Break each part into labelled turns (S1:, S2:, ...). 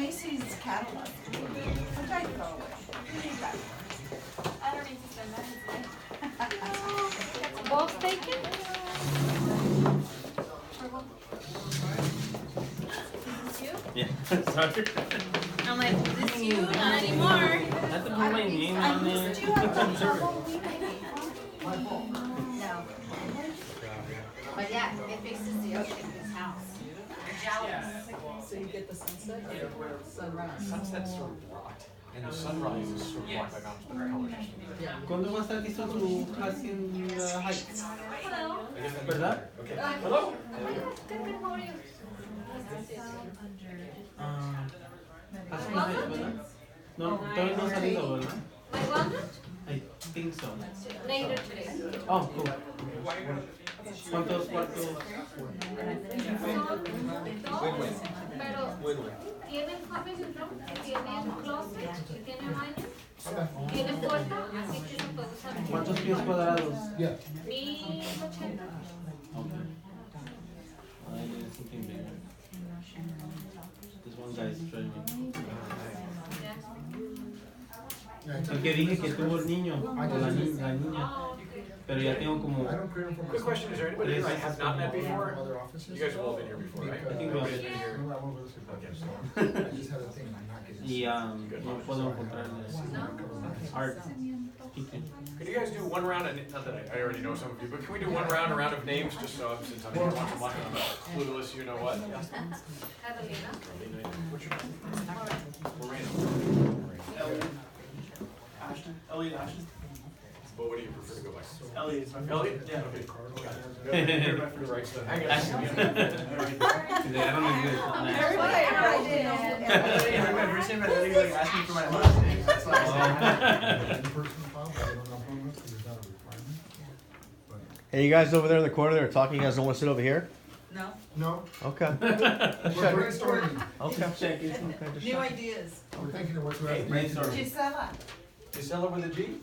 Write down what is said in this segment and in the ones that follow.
S1: Macy's catalog. What I throw away?
S2: I don't need to spend that. Both taken? Is this you?
S3: Yeah, sorry.
S2: I'm like, is this you? Not anymore.
S3: I have to put my name on there.
S1: Do you have trouble?
S2: No. But yeah, it fixes the ocean, this house.
S1: So you get the sunset or sunrise?
S4: Sunset's sort of blocked, and the sunrise is sort of blocked by mountains colors.
S3: ¿Cuándo va a estar listo tu clase en Heights?
S2: Hello.
S3: ¿Verdad?
S4: Okay. Hello?
S2: Good, how are you?
S3: ¿Hace una vez, verdad? No, todavía no ha salido, ¿verdad?
S2: My welcome?
S3: I think so.
S2: Later today.
S3: Oh, cool. ¿Cuántos cuartos?
S2: Pero tienen copies en room, tienen closet, tienen baño, tienen puerta, así que se puede usar.
S3: ¿Cuántos pies cuadrados?
S2: 1080.
S3: Okay. I need something bigger. This one guy is trying. El que dije que tuvo el niño, la niña. Pero ya tengo como.
S4: Quick question, is there anybody here I have not met before? You guys have all been here before, right?
S3: I think we all been
S4: here.
S3: Y no puedo encontrarles art.
S4: Can you guys do one round, and not that I already know some of you, but can we do one round, a round of names, just so since I'm here once a month and I'm clueless, you know what?
S2: Carolina.
S4: What's your name? Moreno.
S5: Elliot Ashton.
S4: Well, what do you prefer to go by?
S5: Elliot is my first
S4: Elliot?
S5: Yeah.
S4: Okay. Good. You're the right stuff. Hang on.
S3: I don't know good.
S5: I appreciate that Elliot like asking for my last name. That's why I
S6: Hey, you guys over there in the corner that are talking, you guys don't want to sit over here?
S1: No?
S7: No,
S6: Okay.
S7: we're brainstorming.
S6: Okay.
S3: Check it.
S1: New ideas.
S7: We're thinking of what's
S4: Hey,
S7: right.
S3: Brainstorm.
S1: Gisela.
S4: Gisela with a G?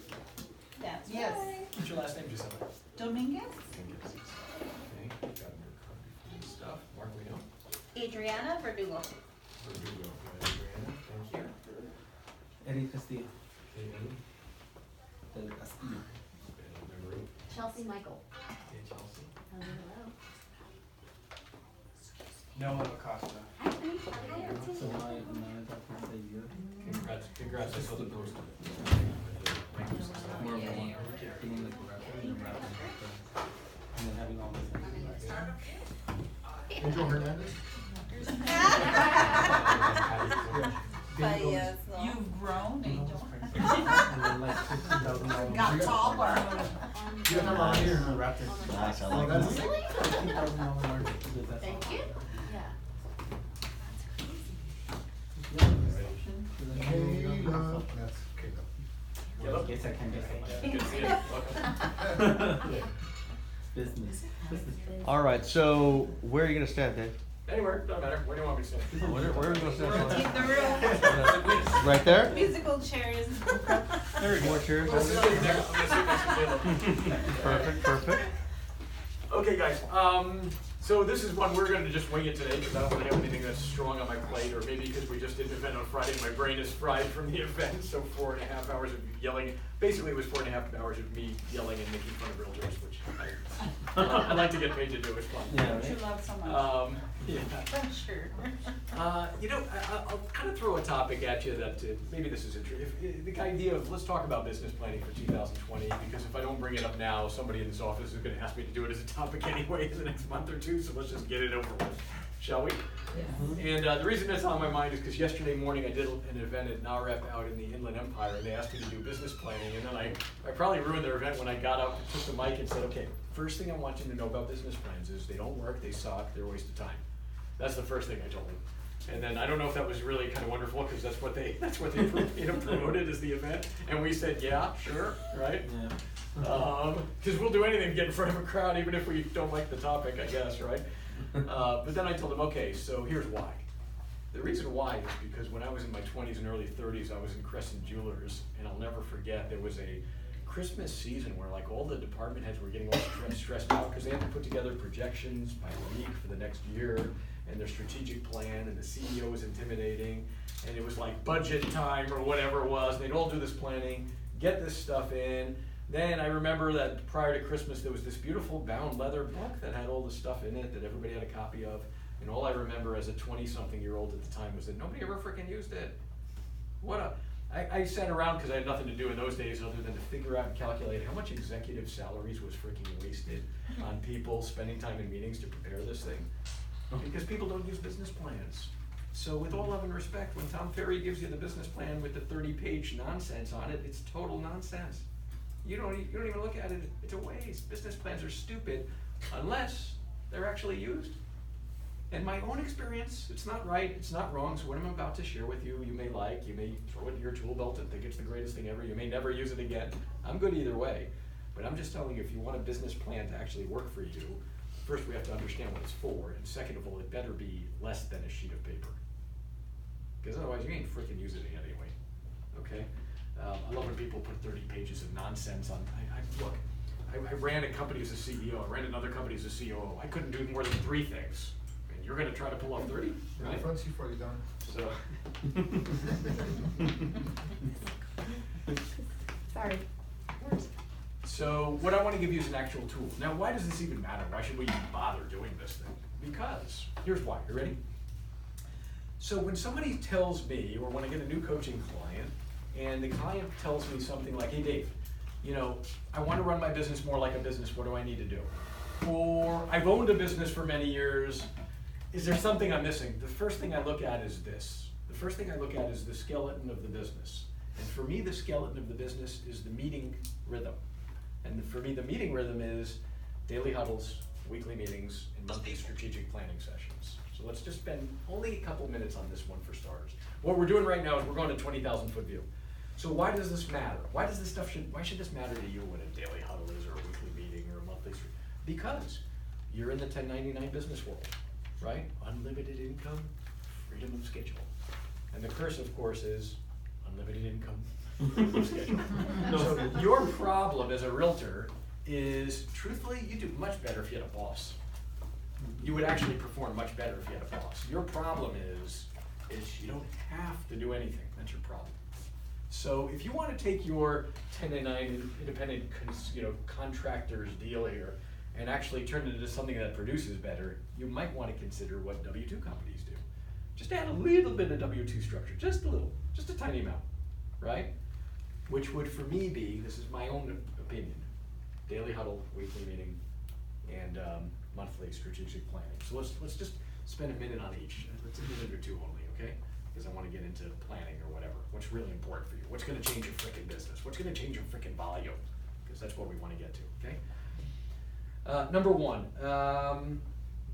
S2: That's
S1: Yes.
S4: What's your last name, Gisela?
S1: Dominguez?
S4: Okay, got your stuff. Mark, we know.
S2: Adriana Verdugo.
S4: Verdugo. Adriana, thank you.
S3: Eddie Castillo.
S4: Okay,
S3: Del Castillo.
S4: Marie.
S2: Chelsea Michael.
S4: Okay, Chelsea.
S5: Noah Acosta.
S3: So my doctor said you.
S4: Congrats, I saw the post.
S3: More of a one. Doing like a rapper and and then having all this.
S7: Angel Hernandez?
S1: You've grown, Angel.
S3: And then like $15,000.
S1: Got taller.
S7: You have a here.
S3: Raptor.
S6: Nice, I
S7: Oh,
S6: like
S7: that's
S6: that.
S3: $15,000 market.
S2: Thank you.
S7: Kayla. That's Kayla.
S3: I guess I can just
S4: Good to see you. Welcome.
S3: business.
S6: All right, so where are you going to stand, Dave?
S4: Anywhere, doesn't matter. Where do you want me to stand?
S6: Where are you going to
S1: Rotate
S6: stand?
S1: the room.
S6: Right there?
S1: Musical chairs.
S6: More chairs.
S4: I'm gonna sit next to Caleb.
S6: Perfect, perfect.
S4: Okay, guys, so this is one we're gonna just wing it today, because I don't really have anything that's strong on my plate, or maybe because we just did an event on Friday and my brain is fried from the event, so 4.5 hours of yelling. Basically, it was 4.5 hours of me yelling and making fun of realtors, which I like to get paid to do, it's fun.
S3: Yeah,
S1: What you
S3: right?
S1: love so much.
S4: Yeah.
S1: Sure.
S4: You know, I'll kind of throw a topic at you that maybe this is interesting. The idea of let's talk about business planning for 2020, because if I don't bring it up now, somebody in this office is going to ask me to do it as a topic anyway in the next month or two, so let's just get it over with, shall we? And the reason that's on my mind is because yesterday morning I did an event at NAREP out in the Inland Empire, and they asked me to do business planning, and then I probably ruined their event when I got up, took the mic and said, okay, first thing I want you to know about business plans is they don't work, they suck, they're a waste of time. That's the first thing I told them. And then I don't know if that was really kind of wonderful, because that's what they promoted as the event, and we said, yeah, sure, right?
S3: Yeah.
S4: Because we'll do anything to get in front of a crowd, even if we don't like the topic, I guess, right? But then I told them, okay, so here's why. The reason why is because when I was in my 20s and early 30s, I was in Crescent Jewelers, and I'll never forget, there was a Christmas season where like all the department heads were getting all stressed out because they had to put together projections by week for the next year, and their strategic plan, and the CEO was intimidating, and it was like budget time or whatever it was, and they'd all do this planning, get this stuff in. Then I remember that prior to Christmas there was this beautiful bound leather book that had all the stuff in it that everybody had a copy of, and all I remember as a 20-something-year-old at the time was that nobody ever freaking used it. I sat around because I had nothing to do in those days other than to figure out and calculate how much executive salaries was freaking wasted on people spending time in meetings to prepare this thing. Because people don't use business plans. So with all love and respect, when Tom Ferry gives you the business plan with the 30-page nonsense on it, it's total nonsense. You don't even look at it, it's a waste. Business plans are stupid unless they're actually used. In my own experience, it's not right, it's not wrong, so what I'm about to share with you, you may like, you may throw it in your tool belt and think it's the greatest thing ever, you may never use it again. I'm good either way. But I'm just telling you, if you want a business plan to actually work for you, first we have to understand what it's for, and second of all, it better be less than a sheet of paper. Because otherwise you ain't freaking using it anyway, okay? I love when people put 30 pages of nonsense on, look, I ran a company as a CEO, I ran another company as a COO, I couldn't do more than 3 things. You're gonna try to pull off 30, right?
S7: Front seat for you, Don.
S4: So.
S1: Sorry.
S4: So what I wanna give you is an actual tool. Now, why does this even matter? Why should we even bother doing this thing? Because, here's why, you ready? So when somebody tells me, or when I get a new coaching client, and the client tells me something like, hey Dave, you know, I wanna run my business more like a business, what do I need to do? Or, I've owned a business for many years, is there something I'm missing? The first thing I look at is this. The first thing I look at is the skeleton of the business. And for me, the skeleton of the business is the meeting rhythm. And for me, the meeting rhythm is daily huddles, weekly meetings, and monthly strategic planning sessions. So let's just spend only a couple minutes on this one for starters. What we're doing right now is we're going to 20,000-foot view. So why does this matter? Why should this matter to you when a daily huddle is, or a weekly meeting, or a monthly? Because you're in the 1099 business world. Right? Unlimited income, freedom of schedule. And the curse, of course, is unlimited income, freedom of schedule. So your problem as a realtor is, truthfully, you do much better if you had a boss. You would actually perform much better if you had a boss. Your problem is you don't have to do anything. That's your problem. So if you want to take your 1099 independent contractor's deal here and actually turn it into something that produces better, you might want to consider what W-2 companies do. Just add a little bit of W-2 structure, just a little, just a tiny amount, right? Which would, for me, be, this is my own opinion, daily huddle, weekly meeting, and monthly strategic planning. So let's just spend a minute on each. Let's a minute or two only, okay? Because I want to get into planning or whatever. What's really important for you? What's going to change your frickin' business? What's going to change your frickin' volume? Because that's what we want to get to, okay? Number one,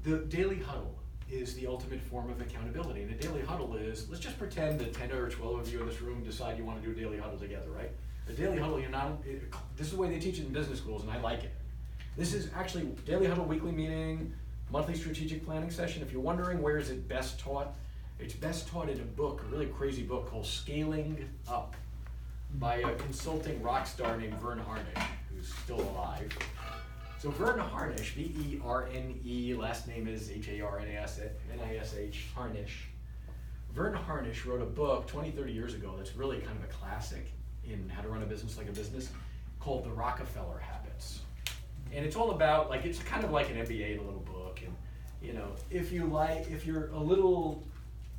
S4: the daily huddle is the ultimate form of accountability. And a daily huddle is, let's just pretend that 10 or 12 of you in this room decide you want to do a daily huddle together, right? A daily huddle, this is the way they teach it in business schools, and I like it. This is actually daily huddle, weekly meeting, monthly strategic planning session. If you're wondering where is it best taught, it's best taught in a book, a really crazy book called Scaling Up by a consulting rock star named Vern Harnish, who's still alive. So Vern Harnish, V-E-R-N-E, last name is H-A-R-N-I-S-H, Harnish. Vern Harnish wrote a book 20, 30 years ago that's really kind of a classic in how to run a business like a business called The Rockefeller Habits. And it's all about, like, it's kind of like an MBA, the little book. And, you know, if you're a little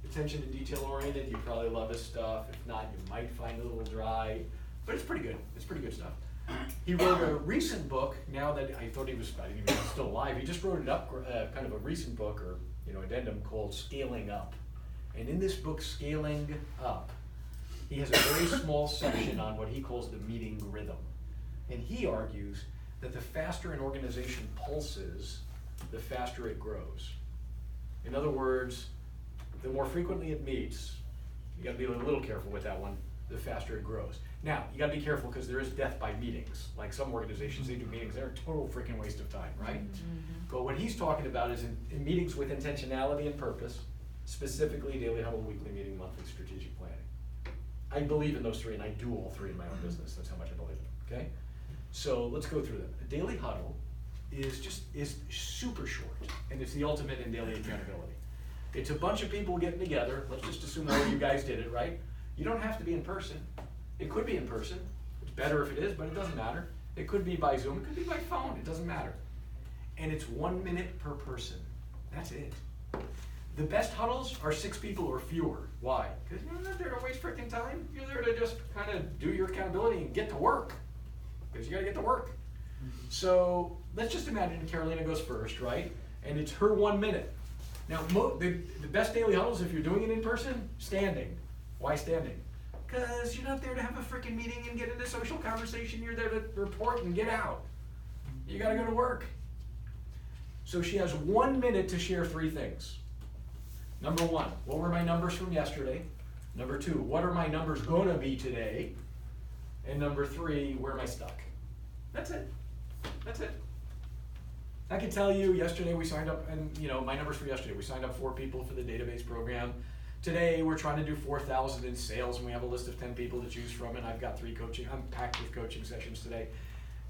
S4: attention to detail oriented, you probably love his stuff. If not, you might find it a little dry, but it's pretty good. It's pretty good stuff. He wrote a recent book, now that I didn't even know he was still alive. He just wrote it up, kind of a recent book or addendum called Scaling Up. And in this book, Scaling Up, he has a very small section on what he calls the meeting rhythm. And he argues that the faster an organization pulses, the faster it grows. In other words, the more frequently it meets, you gotta be a little careful with that one, the faster it grows. Now, you gotta be careful because there is death by meetings. Like some organizations, they do meetings, they're a total freaking waste of time, right? Mm-hmm. But what he's talking about is in meetings with intentionality and purpose, specifically daily huddle, weekly meeting, monthly strategic planning. I believe in those three, and I do all three in my own business. That's how much I believe in, okay? So let's go through them. A daily huddle is super short, and it's the ultimate in daily accountability. It's a bunch of people getting together. Let's just assume all of you guys did it, right? You don't have to be in person. It could be in person. It's better if it is, but it doesn't matter. It could be by Zoom. It could be by phone. It doesn't matter. And it's 1 minute per person. That's it. The best huddles are 6 people or fewer. Why? Because you're not there to waste freaking time. You're there to just kind of do your accountability and get to work. Because you got to get to work. So let's just imagine Carolina goes first, right? And it's her 1 minute. Now, the best daily huddles, if you're doing it in person, standing. Why standing? Because you're not there to have a freaking meeting and get into social conversation. You're there to report and get out. You got to go to work. So she has 1 minute to share 3 things. Number 1, what were my numbers from yesterday? Number 2, what are my numbers gonna be today? And number 3, where am I stuck? That's it. That's it. I can tell you, yesterday we signed up, and my numbers for yesterday, we signed up 4 people for the database program. Today we're trying to do 4,000 in sales, and we have a list of 10 people to choose from, and I've got 3 coaching, I'm packed with coaching sessions today.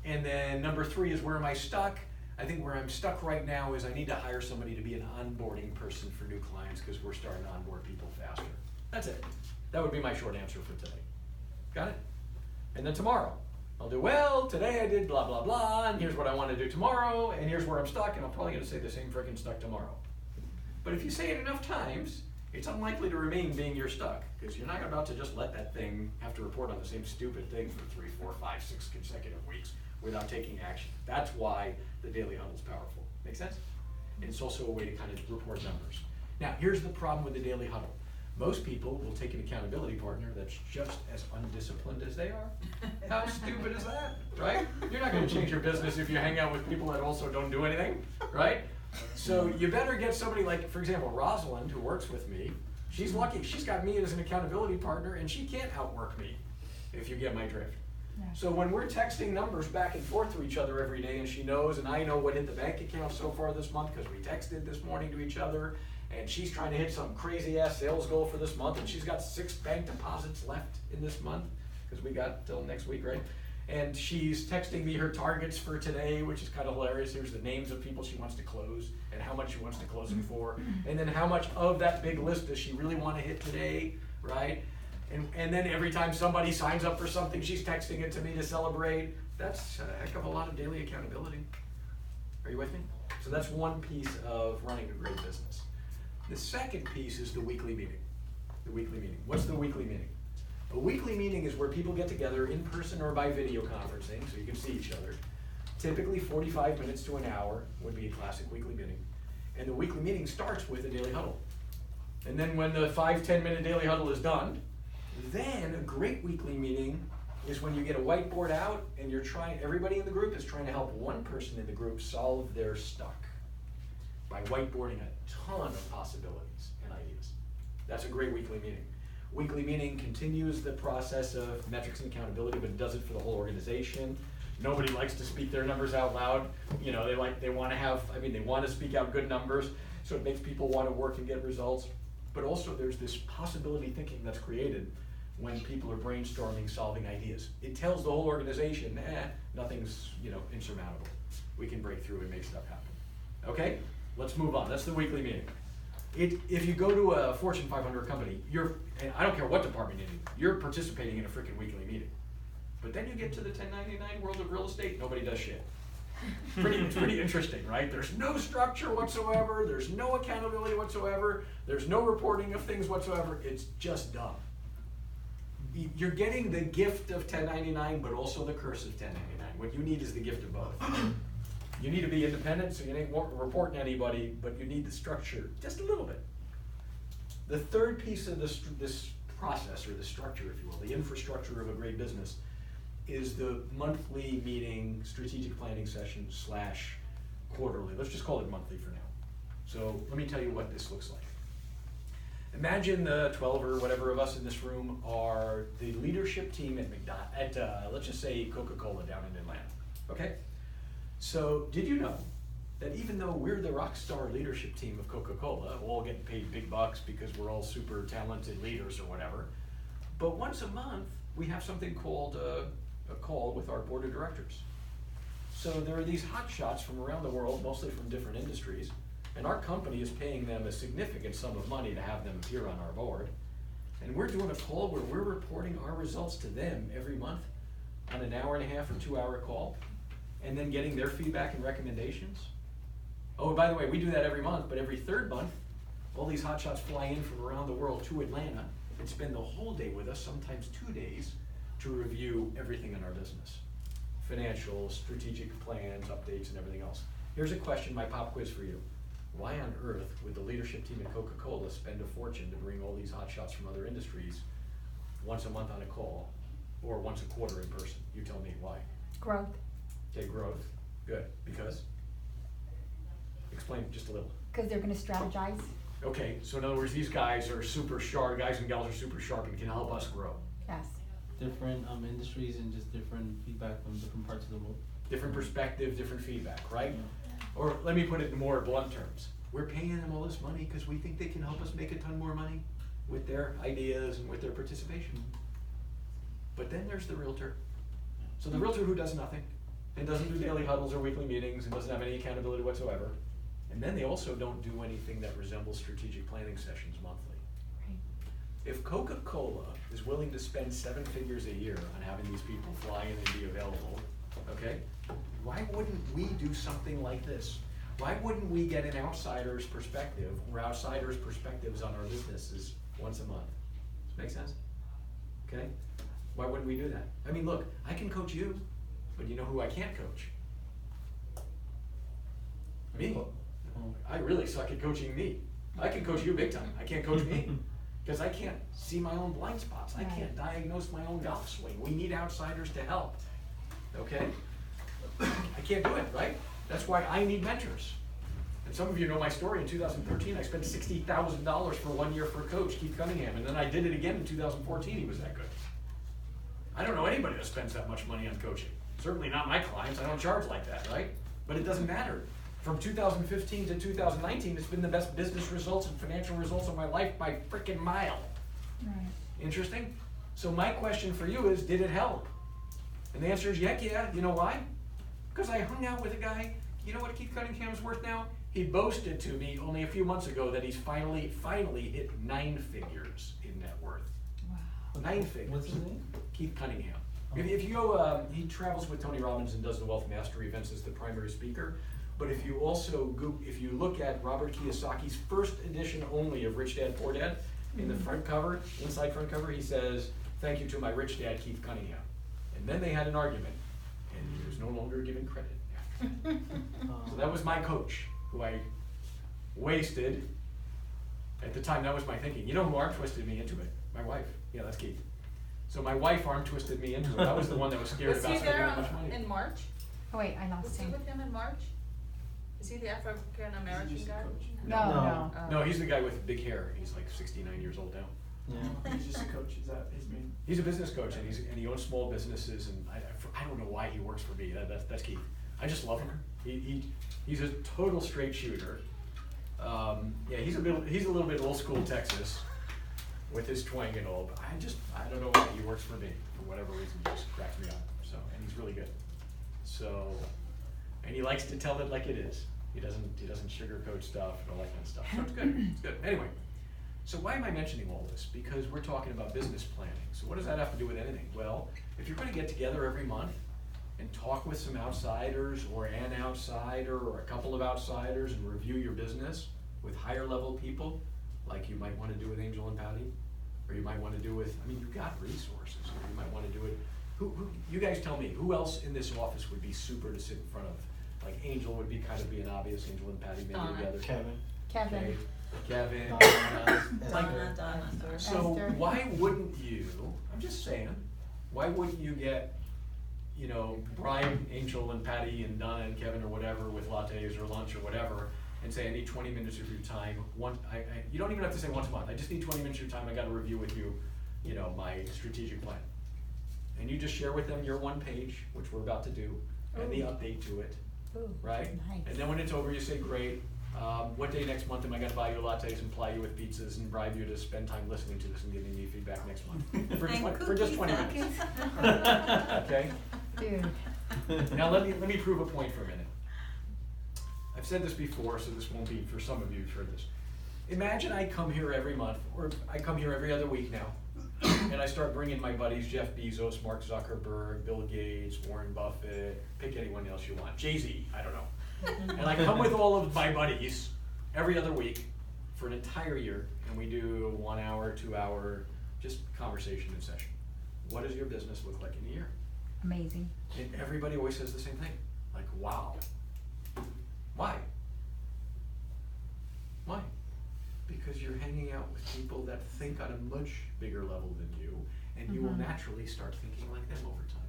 S4: And then number 3 is where am I stuck? I think where I'm stuck right now is I need to hire somebody to be an onboarding person for new clients because we're starting to onboard people faster. That's it. That would be my short answer for today. Got it? And then tomorrow, I'll do, well, today I did blah, blah, blah, and here's what I want to do tomorrow, and here's where I'm stuck, and I'm probably going to say the same freaking stuck tomorrow. But if you say it enough times, it's unlikely to remain being you're stuck because you're not about to just let that thing have to report on the same stupid thing for 3, 4, 5, 6 consecutive weeks without taking action. That's why the daily huddle is powerful. Make sense? And it's also a way to kind of report numbers. Now, here's the problem with the daily huddle. Most people will take an accountability partner that's just as undisciplined as they are. How stupid is that, right? You're not going to change your business if you hang out with people that also don't do anything, right? So you better get somebody like, for example, Rosalind, who works with me. She's lucky. She's got me as an accountability partner, and she can't outwork me, if you get my drift. So when we're texting numbers back and forth to each other every day, and she knows and I know what hit the bank account so far this month because we texted this morning to each other, and she's trying to hit some crazy ass sales goal for this month, and she's got 6 bank deposits left in this month because we got till next week, right? And she's texting me her targets for today, which is kind of hilarious. Here's the names of people she wants to close and how much she wants to close them for, and then how much of that big list does she really want to hit today, right? And then every time somebody signs up for something, she's texting it to me to celebrate. That's a heck of a lot of daily accountability. Are you with me? So that's one piece of running a great business. The second piece is the weekly meeting. The weekly meeting. What's the weekly meeting? A weekly meeting is where people get together in person or by video conferencing, so you can see each other. Typically 45 minutes to an hour would be a classic weekly meeting. And the weekly meeting starts with a daily huddle. And then when the 5-10 minute daily huddle is done, then a great weekly meeting is when you get a whiteboard out and everybody in the group is trying to help one person in the group solve their stuck by whiteboarding a ton of possibilities and ideas. That's a great weekly meeting. Weekly meeting continues the process of metrics and accountability, but it does it for the whole organization. Nobody likes to speak their numbers out loud. They want to speak out good numbers, so it makes people want to work and get results. But also there's this possibility thinking that's created when people are brainstorming, solving ideas. It tells the whole organization, nothing's insurmountable. We can break through and make stuff happen. Okay, let's move on. That's the weekly meeting. If you go to a Fortune 500 company, and I don't care what department you're participating in a freaking weekly meeting. But then you get to the 1099 world of real estate, nobody does shit. It's pretty interesting, right? There's no structure whatsoever, there's no accountability whatsoever, there's no reporting of things whatsoever, it's just dumb. You're getting the gift of 1099, but also the curse of 1099. What you need is the gift of both. You need to be independent, so you ain't reporting to anybody, but you need the structure, just a little bit. The third piece of this process, or the structure, if you will, the infrastructure of a great business, is the monthly meeting, strategic planning session / quarterly. Let's just call it monthly for now. So let me tell you what this looks like. Imagine the 12 or whatever of us in this room are the leadership team at let's just say Coca-Cola down in Atlanta, okay? So did you know that even though we're the rock star leadership team of Coca-Cola, we're all getting paid big bucks because we're all super talented leaders or whatever, but once a month we have something called a call with our board of directors. So there are these hot shots from around the world, mostly from different industries, And our company is paying them a significant sum of money to have them appear on our board. And we're doing a call where we're reporting our results to them every month on an hour and a half or 2-hour call, and then getting their feedback and recommendations. Oh, and by the way, we do that every month, but every third month, all these hotshots fly in from around the world to Atlanta and spend the whole day with us, sometimes 2 days, to review everything in our business. Financials, strategic plans, updates, and everything else. Here's a question, my pop quiz for you. Why on earth would the leadership team at Coca-Cola spend a fortune to bring all these hotshots from other industries once a month on a call, or once a quarter in person? You tell me why.
S8: Growth.
S4: Okay, growth, good, because? Explain just a little.
S8: Because they're gonna strategize.
S4: Okay, so in other words, these guys are super sharp, guys and gals are super sharp and can help us grow.
S8: Yes.
S3: Different industries and just different feedback from different parts of the world.
S4: Different perspective, different feedback, right?
S3: Yeah.
S4: Or let me put it in more blunt terms. We're paying them all this money because we think they can help us make a ton more money with their ideas and with their participation. But then there's the realtor. So the realtor who does nothing and doesn't do daily huddles or weekly meetings and doesn't have any accountability whatsoever. And then they also don't do anything that resembles strategic planning sessions monthly.
S8: Right.
S4: If Coca-Cola is willing to spend 7 figures a year on having these people fly in and be available, okay, why wouldn't we do something like this? Why wouldn't we get an outsider's perspective or outsiders' perspectives on our businesses once a month? Does that make sense? Okay? Why wouldn't we do that? I mean, look, I can coach you, but you know who I can't coach? Me. I really suck at coaching me. I can coach you big time. I can't coach me because I can't see my own blind spots. I can't diagnose my own golf swing. We need outsiders to help. Okay? I can't do it, right? That's why I need mentors. And some of you know my story. In 2013, I spent $60,000 for 1 year for a coach, Keith Cunningham, and then I did it again in 2014. He was that good. I don't know anybody that spends that much money on coaching. Certainly not my clients. I don't charge like that, right? But it doesn't matter. From 2015 to 2019, it's been the best business results and financial results of my life by freaking mile.
S8: Right.
S4: Interesting? So my question for you is, did it help? And the answer is heck yeah. You know why? Because I hung out with a guy. You know what Keith Cunningham's worth now? He boasted to me only a few months ago that he's finally hit 9 figures in net worth.
S8: Wow.
S4: 9 figures.
S3: What's his name?
S4: Keith Cunningham. If you go, he travels with Tony Robbins and does the Wealth Mastery events as the primary speaker. But if you also if you look at Robert Kiyosaki's first edition only of Rich Dad Poor Dad, in the front cover, inside front cover, he says, "Thank you to my rich dad, Keith Cunningham." And then they had an argument, and he was no longer given credit after that. So that was my coach, who I wasted. At the time, that was my thinking. You know who arm twisted me into it? My wife. Yeah, that's Keith. So my wife arm twisted me into it. I was the one that was scared
S1: Was
S4: about
S1: he
S4: spending
S1: there
S4: that much money.
S1: in March?
S8: Oh wait, I lost
S1: Was he
S8: him.
S1: with him in March? Is he the African American guy?
S8: No,
S3: No.
S8: no.
S4: No, he's the guy with big hair. He's like 69 years old now.
S3: Yeah.
S5: He's just a coach, is that his main?
S4: He's a business coach, and he owns small businesses, and I don't know why he works for me. That's Keith. I just love him. He's a total straight shooter. Yeah, he's a little bit old school Texas with his twang and all, but I don't know why he works for me for whatever reason. He just cracks me up. So, and he's really good. So, and he likes to tell it like it is. He doesn't sugarcoat stuff and all that kind of stuff. So it's good. It's good. Anyway. So why am I mentioning all this? Because we're talking about business planning. So what does that have to do with anything? Well, if you're going to get together every month and talk with some outsiders or an outsider or a couple of outsiders and review your business with higher level people, like you might want to do with Angel and Patty, or you might want to do with, I mean, you've got resources, or you might want to do it. Who you guys tell me, who else in this office would be super to sit in front of? Like Angel would be kind of being obvious, Angel and Patty maybe
S1: Donna.
S4: together.
S3: Kevin.
S8: Kevin.
S4: Okay. Kevin.
S1: Donna.
S4: So
S8: Esther.
S4: why wouldn't you, I'm just saying, why wouldn't you get, bribe Angel and Patty and Donna and Kevin or whatever with lattes or lunch or whatever, and say, I need 20 minutes of your time. You don't even have to say once a month. I just need 20 minutes of your time. I got to review with you, my strategic plan. And you just share with them your one page, which we're about to do, and the update to it,
S8: Ooh,
S4: right?
S8: nice.
S4: And then when it's over, you say, great. What day next month am I going to buy you lattes and ply you with pizzas and bribe you to spend time listening to this and giving me feedback next month? For just 20 minutes. Okay?
S8: Dude.
S4: Now let me prove a point for a minute. I've said this before, so this won't be, for some of you who've heard this. Imagine I come here every month, or I come here every other week now, and I start bringing my buddies, Jeff Bezos, Mark Zuckerberg, Bill Gates, Warren Buffett, pick anyone else you want, Jay-Z, I don't know. And I come with all of my buddies every other week for an entire year, and we do 1 hour, 2 hour, just conversation and session. What does your business look like in a year?
S8: Amazing.
S4: And everybody always says the same thing, like, wow. Why? Why? Because you're hanging out with people that think on a much bigger level than you, and you will naturally start thinking like them over time.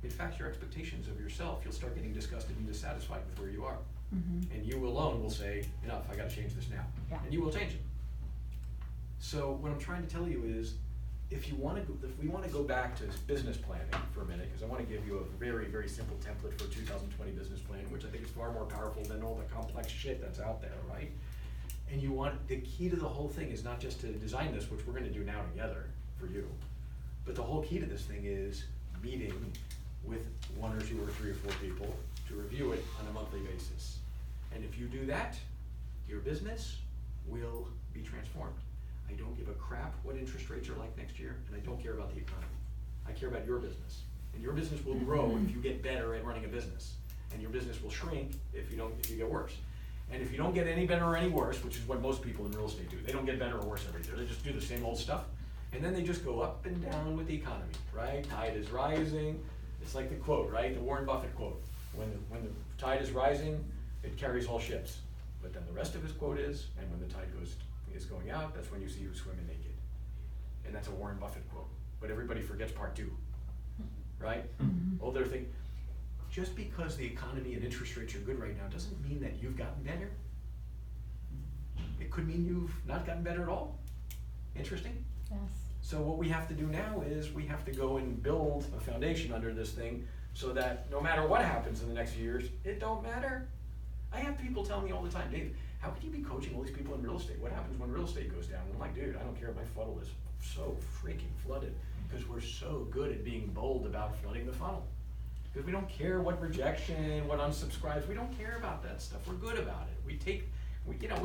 S4: In fact, your expectations of yourself, you'll start getting disgusted and dissatisfied with where you are. And you alone will say, enough, I gotta change this now.
S8: Yeah.
S4: And you will change it. So what I'm trying to tell you is, if we want to go back to business planning for a minute, because I want to give you a very, very simple template for a 2020 business plan, which I think is far more powerful than all the complex shit that's out there, right? And the key to the whole thing is not just to design this, which we're going to do now together for you, but the whole key to this thing is meeting with 1 or 2 or 3 or 4 people to review it on a monthly basis. And if you do that, your business will be transformed. I don't give a crap what interest rates are like next year, and I don't care about the economy. I care about your business. And your business will grow if you get better at running a business. And your business will shrink if you get worse. And if you don't get any better or any worse, which is what most people in real estate do, they don't get better or worse every year. They just do the same old stuff. And then they just go up and down with the economy, right? Tide is rising. It's like the quote, right? The Warren Buffett quote. When the tide is rising, it carries all ships. But then the rest of his quote is, and when the tide is going out, that's when you see who's swimming naked. And that's a Warren Buffett quote. But everybody forgets part 2, right? Oh, they're thinking, just because the economy and interest rates are good right now doesn't mean that you've gotten better. It could mean you've not gotten better at all. Interesting?
S8: Yes.
S4: So what we have to do now is we have to go and build a foundation under this thing so that no matter what happens in the next few years, it don't matter. I have people tell me all the time, Dave, how can you be coaching all these people in real estate? What happens when real estate goes down? And I'm like, dude, I don't care. My funnel is so freaking flooded because we're so good at being bold about flooding the funnel. Because we don't care what rejection, what unsubscribes, we don't care about that stuff. We're good about it. We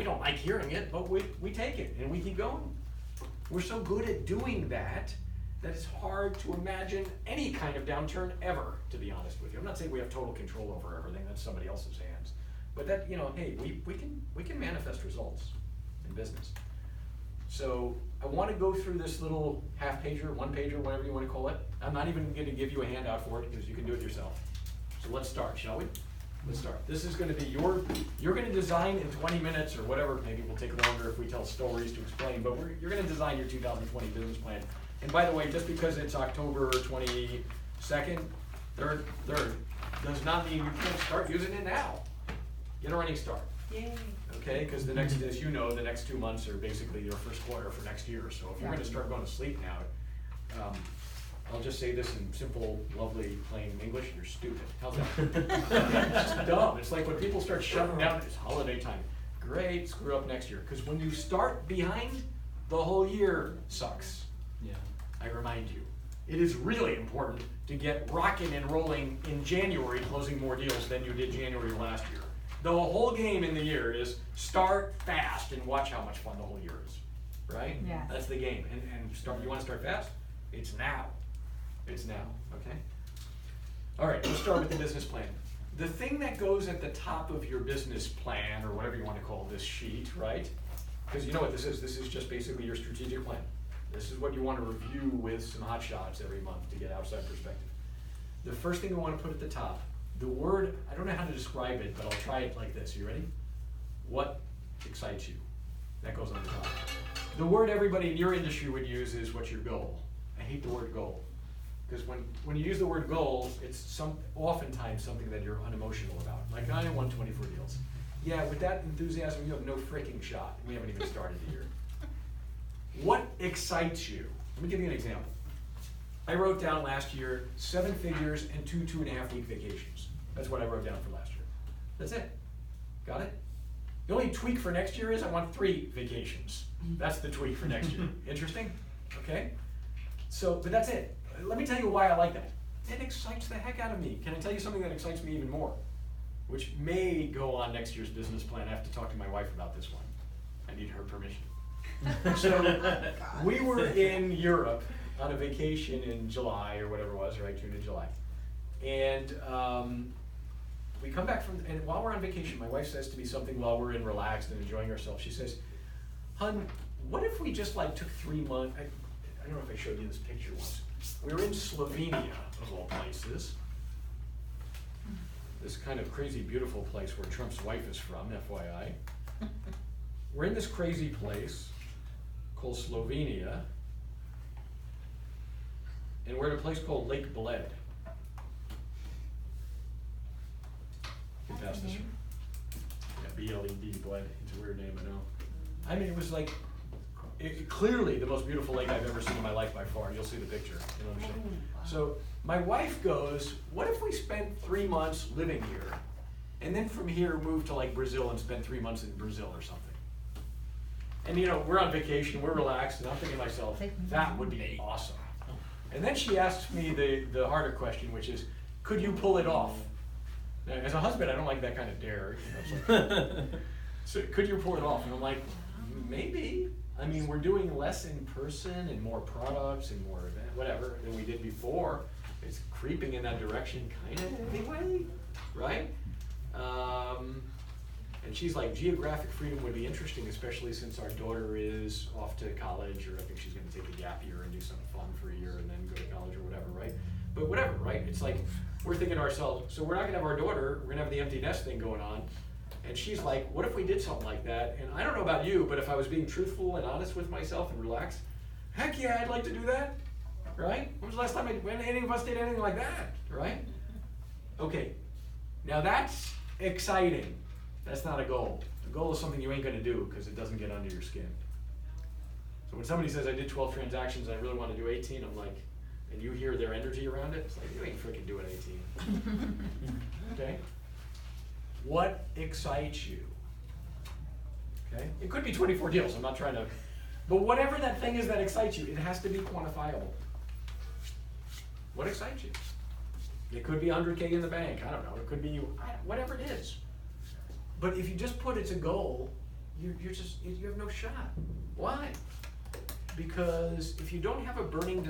S4: don't like hearing it, but we take it and we keep going. We're so good at doing that it's hard to imagine any kind of downturn ever, to be honest with you. I'm not saying we have total control over everything, that's somebody else's hands. But that, hey, we can manifest results in business. So I want to go through this little half pager, 1 pager, whatever you want to call it. I'm not even going to give you a handout for it because you can do it yourself. So let's start, shall we? Let's start. This is going to be you're going to design in 20 minutes or whatever. Maybe we'll take longer if we tell stories to explain, but you're going to design your 2020 business plan. And by the way, just because it's October 22nd, 3rd, does not mean you can't start using it now. Get a running start.
S1: Yay.
S4: Okay, because the next, as you know, the next 2 months are basically your first quarter for next year. So if you're going to start going to sleep now, I'll just say this in simple, lovely, plain English: you're stupid. How's that? It's just dumb. It's like when people start shutting down. It's holiday time. Great, screw up next year. Because when you start behind, the whole year sucks.
S3: Yeah.
S4: I remind you, it is really important to get rocking and rolling in January, closing more deals than you did January last year. The whole game in the year is start fast and watch how much fun the whole year is, right?
S8: Yes.
S4: That's the game. And start. You want to start fast? It's now. It's now, okay? All right, let's start with the business plan. The thing that goes at the top of your business plan, or whatever you want to call this sheet, right? Because you know what this is. This is just basically your strategic plan. This is what you want to review with some hot shots every month to get outside perspective. The first thing we want to put at the top, the word, I don't know how to describe it, but I'll try it like this. You ready? What excites you? That goes on the top. The word everybody in your industry would use is, what's your goal? I hate the word goal. Because when you use the word goals, it's oftentimes something that you're unemotional about. Like, I want 24 deals. Yeah, with that enthusiasm, you have no freaking shot. We haven't even started the year. What excites you? Let me give you an example. I wrote down last year 7 figures and 2.5 week vacations. That's what I wrote down for last year. That's it. Got it? The only tweak for next year is I want 3 vacations. That's the tweak for next year. Interesting? Okay? So, but that's it. Let me tell you why I like that. It excites the heck out of me. Can I tell you something that excites me even more? which may go on next year's business plan. I have to talk to my wife about this one. I need her permission. So we were in Europe on a vacation in July or whatever it was, right, June and July. And we come back from, and while we're on vacation, my wife says to me something while we're in relaxed and enjoying ourselves. She says, "Hun, what if we just like took 3 months?" I don't know if I showed you this picture once. We were in Slovenia, of all places. This kind of crazy, beautiful place where Trump's wife is from, FYI. We're in this crazy place called Slovenia, and we're at a place called Lake Bled. You can pass this. Yeah, B-L-E-D, Bled. It's a weird name, I know. I mean, it was like, clearly the most beautiful lake I've ever seen in my life by far. You'll see the picture. You know what I'm saying? So my wife goes, what if we spent 3 months living here, and then from here moved to like Brazil and spent 3 months in Brazil or something? And you know, we're on vacation, we're relaxed, and I'm thinking to myself, that would be awesome. And then she asks me the harder question, which is, could you pull it off? Now, as a husband, I don't like that kind of dare. You know, so could you pull it off? And I'm like, maybe. I mean, we're doing less in person and more products and more whatever than we did before. It's creeping in that direction kind of anyway, right? And she's like, geographic freedom would be interesting, especially since our daughter is off to college, or I think she's going to take a gap year and do something fun for a year and then go to college or whatever, right? But whatever, right? It's like, we're thinking to ourselves, so we're not going to have our daughter, we're going to have the empty nest thing going on. And she's like, what if we did something like that? And I don't know about you, but if I was being truthful and honest with myself and relaxed, heck yeah, I'd like to do that, right? When was the last time when any of us did anything like that, right? Okay, now that's exciting. That's not a goal. A goal is something you ain't gonna do because it doesn't get under your skin. So when somebody says I did 12 transactions and I really want to do 18, I'm like, and you hear their energy around it, it's like, you ain't freaking doing 18. Okay? What excites you? Okay? It could be 24 deals, I'm not trying to, but whatever that thing is that excites you, it has to be quantifiable. What excites you? It could be 100K in the bank, I don't know, it could be whatever it is. But if you just put it's a goal, you have no shot. Why? Because if you don't have a burning,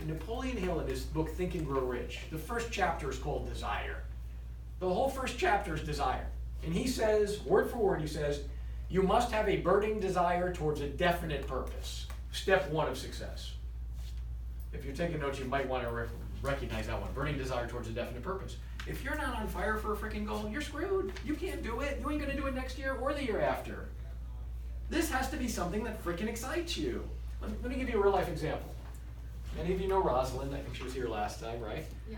S4: Napoleon Hill in his book Think and Grow Rich, the first chapter is called Desire. The whole first chapter is desire. And he says, word for word, he says, you must have a burning desire towards a definite purpose. Step one of success. If you're taking notes, you might want to recognize that one. Burning desire towards a definite purpose. If you're not on fire for a freaking goal, you're screwed. You can't do it. You ain't gonna do it next year or the year after. This has to be something that freaking excites you. Let me give you a real life example. Many of you know Rosalind. I think she was here last time, right?
S2: Yeah.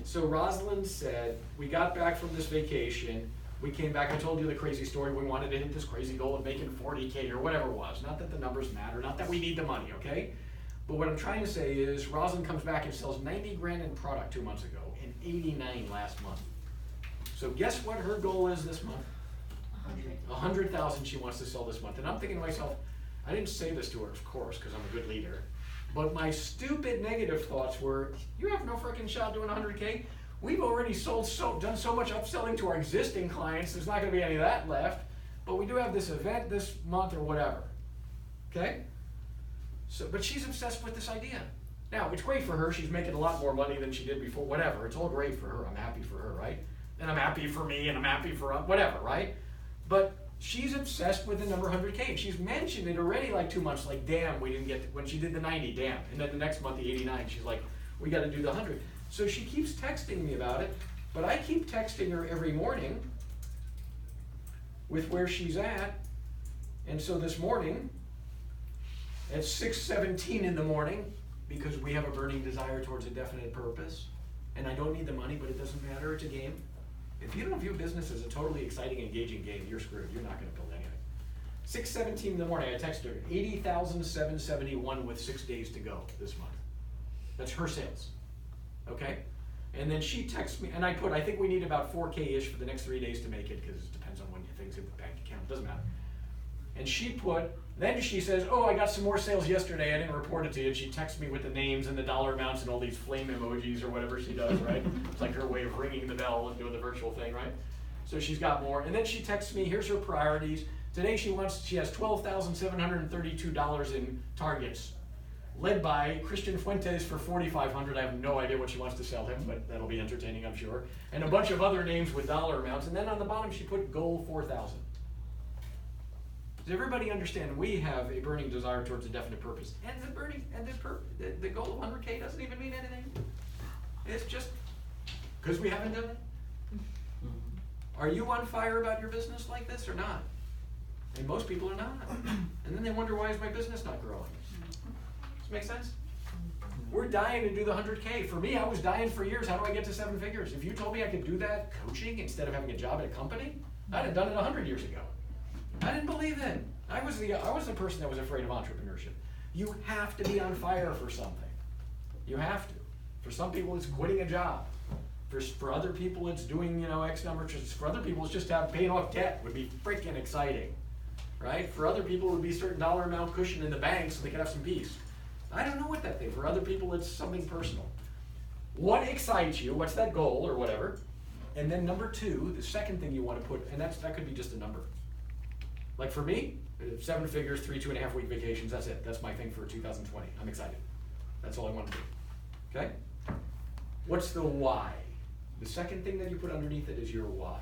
S4: So Rosalind said, we got back from this vacation. We came back, I told you the crazy story. We wanted to hit this crazy goal of making 40K or whatever it was. Not that the numbers matter, not that we need the money, okay? But what I'm trying to say is Rosalind comes back and sells 90 grand in product 2 months ago and 89 last month. So guess what her goal is this month? 100,000 she wants to sell this month. And I'm thinking to myself, I didn't say this to her, of course, because I'm a good leader. But my stupid negative thoughts were, you have no freaking shot doing 100K. We've already done so much upselling to our existing clients, there's not gonna be any of that left. But we do have this event this month or whatever, okay? So, but she's obsessed with this idea. Now, it's great for her. She's making a lot more money than she did before, whatever. It's all great for her. I'm happy for her, right? And I'm happy for me, and I'm happy for whatever, right? But she's obsessed with the number 100K. And she's mentioned it already like 2 months, like, damn, we didn't get to, when she did the 90, damn. And then the next month, the 89, she's like, we got to do the 100. So she keeps texting me about it, but I keep texting her every morning with where she's at. And so this morning, at 6:17 in the morning, because we have a burning desire towards a definite purpose, and I don't need the money, but it doesn't matter, it's a game. If you don't view business as a totally exciting, engaging game, you're screwed. You're not going to build anything. 6:17 in the morning, I texted her, 80,771 with 6 days to go this month. That's her sales, okay? And then she texts me, and I put, I think we need about 4K-ish for the next 3 days to make it, because it depends on when things hit the bank account, doesn't matter. And she put, then she says, oh, I got some more sales yesterday, I didn't report it to you. And she texts me with the names and the dollar amounts and all these flame emojis or whatever she does, right? It's like her way of ringing the bell and doing the virtual thing, right? so she's got more. And then she texts me, here's her priorities. Today she has $12,732 in targets, led by Christian Fuentes for $4,500. I have no idea what she wants to sell him, but that'll be entertaining, I'm sure. And a bunch of other names with dollar amounts. And then on the bottom she put goal 4,000. Does everybody understand we have a burning desire towards a definite purpose? And the goal of 100K doesn't even mean anything. It's just because we haven't done it. Are you on fire about your business like this or not? And most people are not. And then they wonder, why is my business not growing? Does this make sense? We're dying to do the 100K. For me, I was dying for years. How do I get to 7 figures? If you told me I could do that coaching instead of having a job at a company, I'd have done it 100 years ago. I didn't believe it. I was the person that was afraid of entrepreneurship. You have to be on fire for something. You have to. For some people, it's quitting a job. For other people, it's doing, X number. For other people, it's just paying off debt would be freaking exciting, right? For other people, it would be a certain dollar amount cushion in the bank so they could have some peace. I don't know what that thing. For other people, it's something personal. What excites you? What's that goal or whatever? And then number 2, the second thing you want to put, and that could be just a number. Like for me, 7 figures, 3 2.5-week vacations. That's it. That's my thing for 2020. I'm excited. That's all I want to do. Okay? What's the why? The second thing that you put underneath it is your why.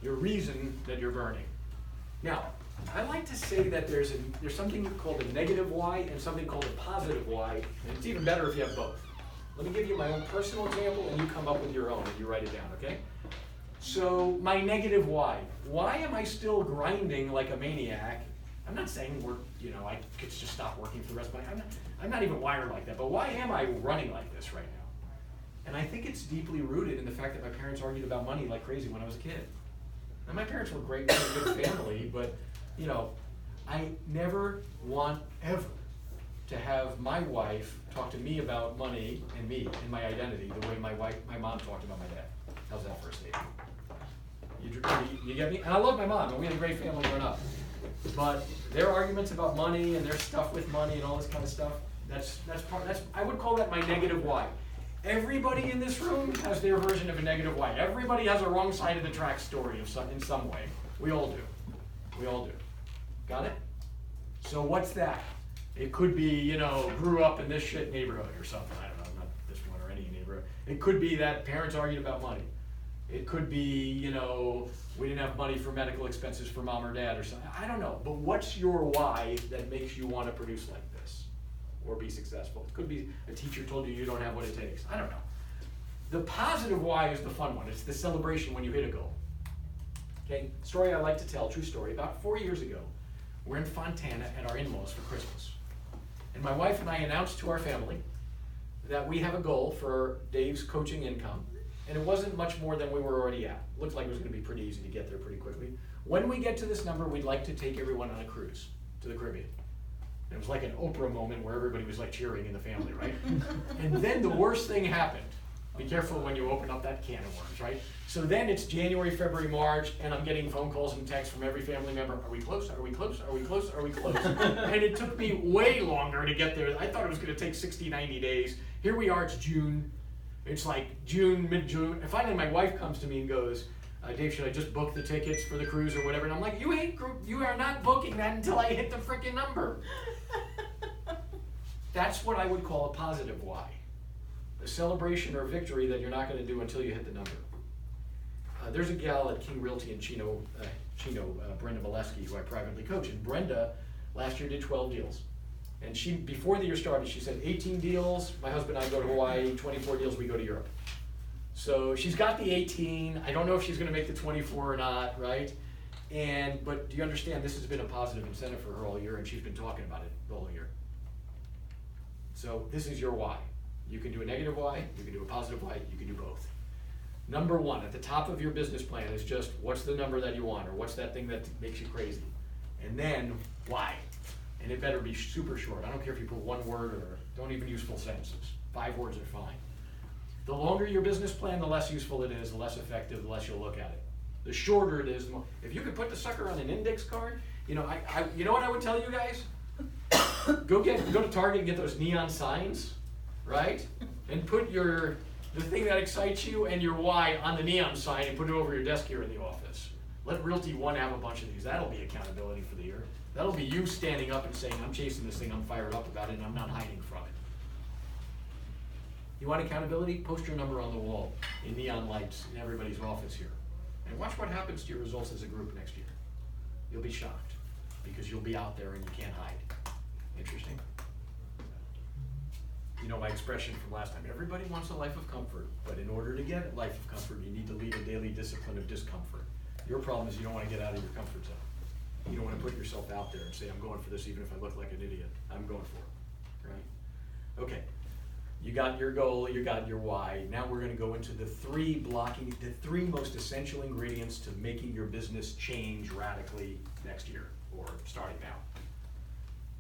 S4: Your reason that you're burning. Now, I like to say that there's something called a negative why and something called a positive why, and it's even better if you have both. Let me give you my own personal example, and you come up with your own, and you write it down, okay? So, my negative why. Why am I still grinding like a maniac? I'm not saying I could just stop working for the rest of my life. I'm not even wired like that, but why am I running like this right now? And I think it's deeply rooted in the fact that my parents argued about money like crazy when I was a kid. And my parents were great, we had a good family, but I never want ever to have my wife talk to me about money and me and my identity the way my mom talked about my dad. How's that for a statement? You get me? And I love my mom, and we had a great family growing up. But their arguments about money and their stuff with money and all this kind of stuff, I would call that my negative why. Everybody in this room has their version of a negative why. Everybody has a wrong side of the track story in some way. We all do. We all do. Got it? So what's that? It could be, grew up in this shit neighborhood or something. I don't know, not this one or any neighborhood. It could be that parents argued about money. It could be, we didn't have money for medical expenses for mom or dad or something. I don't know. But what's your why that makes you want to produce like this or be successful? It could be a teacher told you don't have what it takes. I don't know. The positive why is the fun one. It's the celebration when you hit a goal. Okay, story I like to tell, true story. About 4 years ago, we're in Fontana at our in-laws for Christmas. And my wife and I announced to our family that we have a goal for Dave's coaching income. And it wasn't much more than we were already at. Looked like it was going to be pretty easy to get there pretty quickly. When we get to this number, we'd like to take everyone on a cruise to the Caribbean. And it was like an Oprah moment where everybody was like cheering in the family, right? And then the worst thing happened. Be careful when you open up that can of worms, right? So then it's January, February, March, and I'm getting phone calls and texts from every family member. Are we close? Are we close? Are we close? Are we close? And it took me way longer to get there. I thought it was going to take 60, 90 days. Here we are, it's June. It's like June, mid-June. And finally my wife comes to me and goes, Dave, should I just book the tickets for the cruise or whatever? And I'm like, you are not booking that until I hit the freaking number. That's what I would call a positive why. A celebration or victory that you're not going to do until you hit the number. There's a gal at King Realty in Chino, Brenda Molesky, who I privately coach. And Brenda last year did 12 deals. And she, before the year started, she said 18 deals, my husband and I go to Hawaii, 24 deals, we go to Europe. So she's got the 18. I don't know if she's going to make the 24 or not, right? But do you understand, this has been a positive incentive for her all year, and she's been talking about it the whole year. So this is your why. You can do a negative why, you can do a positive why, you can do both. Number 1, at the top of your business plan is just what's the number that you want, or what's that thing that makes you crazy? And then why? And it better be super short. I don't care if you put one word or don't even use full sentences. 5 words are fine. The longer your business plan, the less useful it is, the less effective, the less you'll look at it. The shorter it is, the more. If you could put the sucker on an index card, you know what I would tell you guys? Go to Target and get those neon signs, right? And put your the thing that excites you, and your why on the neon sign and put it over your desk here in the office. Let Realty One have a bunch of these. That'll be accountability for the year. That'll be you standing up and saying, I'm chasing this thing, I'm fired up about it, and I'm not hiding from it. You want accountability? Post your number on the wall in neon lights in everybody's office here. And watch what happens to your results as a group next year. You'll be shocked, because you'll be out there and you can't hide. Interesting? You know my expression from last time, everybody wants a life of comfort, but in order to get a life of comfort, you need to lead a daily discipline of discomfort. Your problem is you don't want to get out of your comfort zone. You don't want to put yourself out there and say, I'm going for this even if I look like an idiot. I'm going for it, right? Okay, you got your goal, you got your why. Now we're going to go into the three most essential ingredients to making your business change radically next year, or starting now.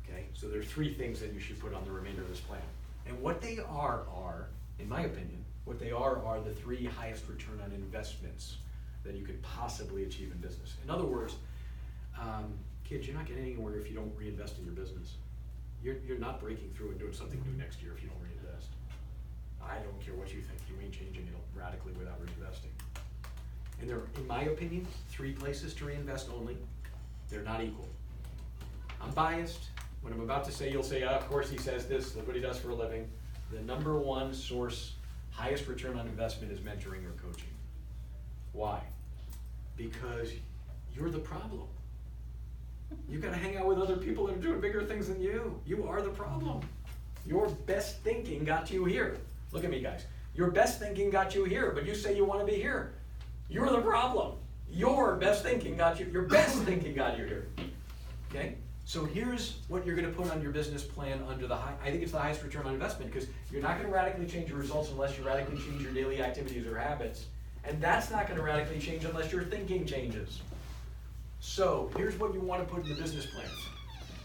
S4: Okay, so there are three things that you should put on the remainder of this plan. And what they are, in my opinion, what they are the three highest return on investments that you could possibly achieve in business. In other words, kids, you're not getting anywhere if you don't reinvest in your business. You're not breaking through and doing something new next year if you don't reinvest. I don't care what you think, you ain't changing it radically without reinvesting. And there are, in my opinion, three places to reinvest only. They're not equal. I'm biased. When I'm about to say, you'll say, of course he says this, look what he does for a living. The number one source, highest return on investment is mentoring or coaching. Why? Because you're the problem. You've got to hang out with other people that are doing bigger things than you. You are the problem. Your best thinking got you here. Look at me, guys. Your best thinking got you here, but you say you want to be here. You're the problem. Your best thinking got you, your best thinking got you here. Okay? So here's what you're going to put on your business plan under the I think it's the highest return on investment, because you're not going to radically change your results unless you radically change your daily activities or habits. And that's not going to radically change unless your thinking changes. So here's what you want to put in the business plan.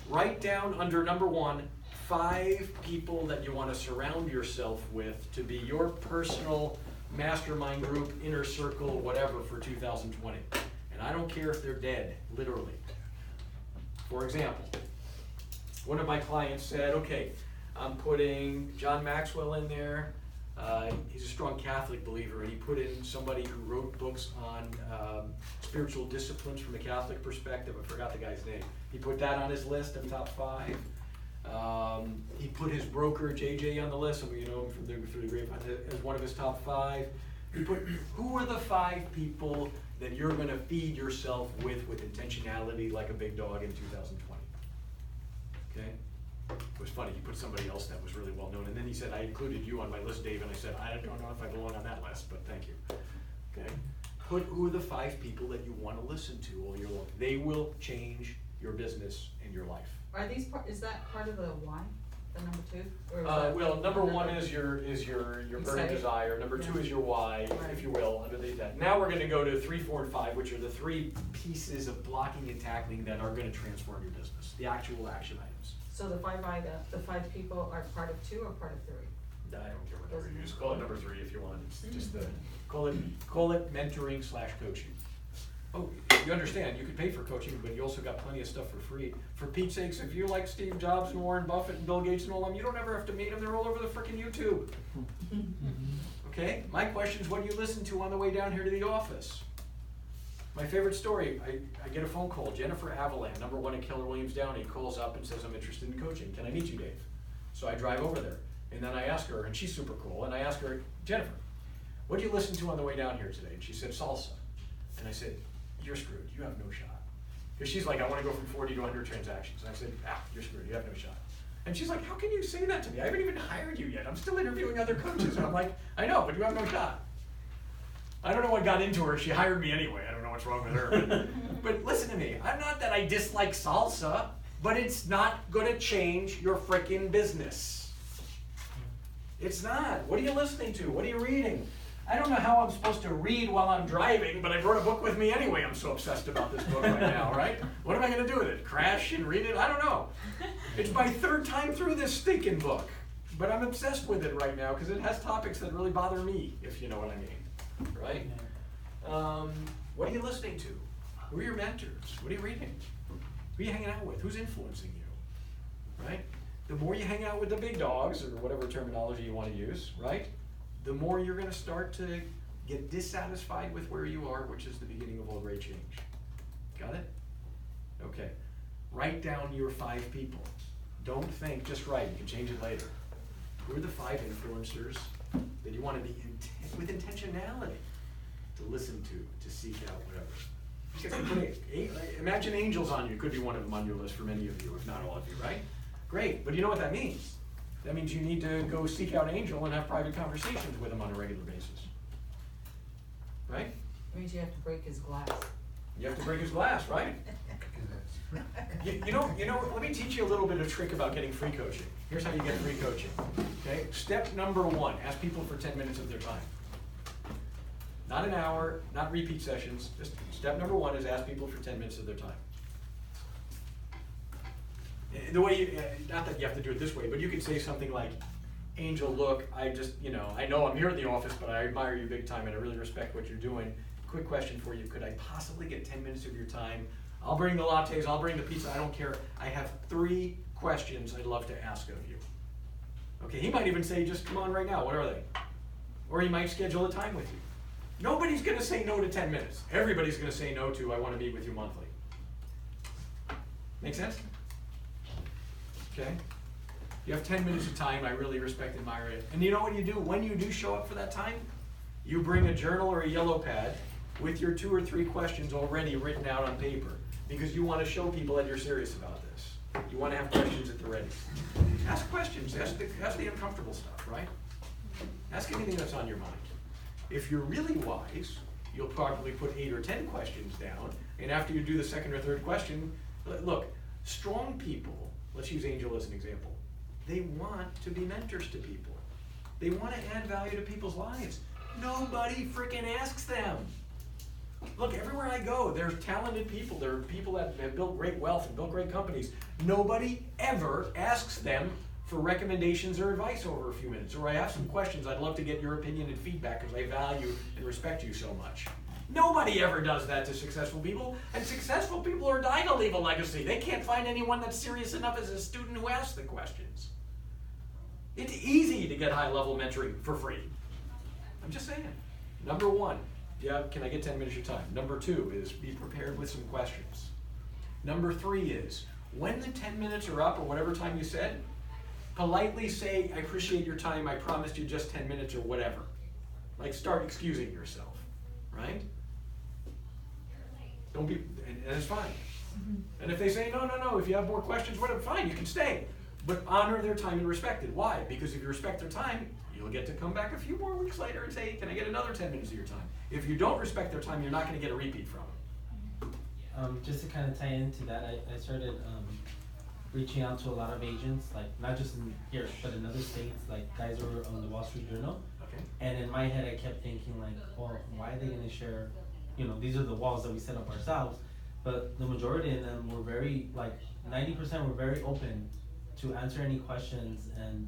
S4: Write down under number one, 5 people that you want to surround yourself with to be your personal mastermind group, inner circle, whatever for 2020. And I don't care if they're dead, literally. For example, one of my clients said, okay, I'm putting John Maxwell in there. He's a strong Catholic believer, and he put in somebody who wrote books on spiritual disciplines from a Catholic perspective. I forgot the guy's name. He put that on his list of top 5. He put his broker, JJ, on the list, and we know him through the grapevine, as one of his top 5. He put, who are the 5 people that you're going to feed yourself with intentionality like a big dog in 2020? Okay? It was funny, he put somebody else that was really well known, and then he said, I included you on my list, Dave, and I said, I don't know if I belong on that list, but thank you. Okay? Put who are the 5 people that you want to listen to all year long. They will change your business and your life.
S1: Are these is that part of the why, the number 2? Or is
S4: Well,
S1: that
S4: number 1
S1: another-
S4: is your burning
S1: Exciting.
S4: desire. Number 2 is your why,
S1: Right.
S4: if you will, underneath that. Now we're going to go to 3, 4, and 5, which are the 3 pieces of blocking and tackling that are going to transform your business, the actual action items.
S1: So the 5 people are part of 2 or part of 3?
S4: I don't care what number you use. Call it number 3 if you want. It's just call it mentoring / coaching. Oh, you understand, you could pay for coaching, but you also got plenty of stuff for free. For Pete's sakes, if you like Steve Jobs and Warren Buffett and Bill Gates and all of them, you don't ever have to meet them. They're all over the frickin' YouTube. Okay? My question is, what do you listen to on the way down here to the office? My favorite story, I get a phone call. Jennifer Avalan, number 1 at Keller Williams Downey, calls up and says, I'm interested in coaching. Can I meet you, Dave? So I drive over there. And then I ask her, and she's super cool, and I ask her, Jennifer, what did you listen to on the way down here today? And she said, salsa. And I said, you're screwed. You have no shot. Because she's like, I want to go from 40 to 100 transactions. And I said, you're screwed. You have no shot. And she's like, how can you say that to me? I haven't even hired you yet. I'm still interviewing other coaches. And I'm like, I know, but you have no shot. I don't know what got into her. She hired me anyway. I don't know what's wrong with her. But listen to me. I'm not that I dislike salsa, but it's not going to change your frickin' business. It's not. What are you listening to? What are you reading? I don't know how I'm supposed to read while I'm driving, but I brought a book with me anyway. I'm so obsessed about this book right now, right? What am I going to do with it? Crash and read it? I don't know. It's my 3rd time through this stinking book. But I'm obsessed with it right now because it has topics that really bother me, if you know what I mean. Right? What are you listening to? Who are your mentors? What are you reading? Who are you hanging out with? Who's influencing you? Right? The more you hang out with the big dogs, or whatever terminology you want to use, right? the more you're gonna start to get dissatisfied with where you are, which is the beginning of all great change. Got it? Okay. Write down your 5 people. Don't think, just write, you can change it later. Who are the 5 influencers that you want to be with intentionality to listen to seek out, whatever. Imagine angels on you, could be one of them on your list for many of you, if not all of you, right? Great, but you know what that means? That means you need to go seek out Angel and have private conversations with him on a regular basis. Right?
S1: It means you have to break his glass.
S4: You have to break his glass, right? You know, let me teach you a little bit of trick about getting free coaching. Here's how you get free coaching. Okay? Step number 1, ask people for 10 minutes of their time. Not an hour, not repeat sessions. Just step number 1 is ask people for 10 minutes of their time. The way you, not that you have to do it this way, but you could say something like, Angel, look, I know I'm here at the office, but I admire you big time and I really respect what you're doing. Quick question for you, could I possibly get 10 minutes of your time? I'll bring the lattes, I'll bring the pizza, I don't care. I have 3 questions I'd love to ask of you. Okay, he might even say, just come on right now, what are they? Or he might schedule a time with you. Nobody's gonna say no to 10 minutes. Everybody's gonna say no to, I wanna meet with you monthly. Make sense? Okay? You have 10 minutes of time, I really respect and admire it. And you know what you do? When you do show up for that time, you bring a journal or a yellow pad with your 2 or 3 questions already written out on paper, because you want to show people that you're serious about this. You want to have questions at the ready. Ask questions, ask the uncomfortable stuff, right? Ask anything that's on your mind. If you're really wise, you'll probably put 8 or 10 questions down, and after you do the 2nd or 3rd question, look, strong people, let's use Angel as an example, they want to be mentors to people. They want to add value to people's lives. Nobody freaking asks them. Look, everywhere I go, there's talented people. There are people that have built great wealth and built great companies. Nobody ever asks them for recommendations or advice over a few minutes. Or I have some questions, I'd love to get your opinion and feedback because I value and respect you so much. Nobody ever does that to successful people, and successful people are dying to leave a legacy. They can't find anyone that's serious enough as a student who asks the questions. It's easy to get high-level mentoring for free. I'm just saying. Number 1, yeah, can I get 10 minutes of your time? Number 2 is be prepared with some questions. Number 3 is, when the 10 minutes are up or whatever time you said, politely say, I appreciate your time, I promised you just 10 minutes or whatever. Like start excusing yourself, right? Don't be, and it's fine. And if they say, no, if you have more questions, whatever, fine, you can stay. But honor their time and respect it. Why? Because if you respect their time, you'll get to come back a few more weeks later and say, can I get another 10 minutes of your time? If you don't respect their time, you're not going to get a repeat from them.
S3: Just to kind of tie into that, I started reaching out to a lot of agents, like not just in here, but in other states, like guys who were on the Wall Street Journal.
S4: Okay.
S3: And in my head, I kept thinking like, well, why are they going to share, these are the walls that we set up ourselves, but the majority of them were very, like 90% were very open to answer any questions, and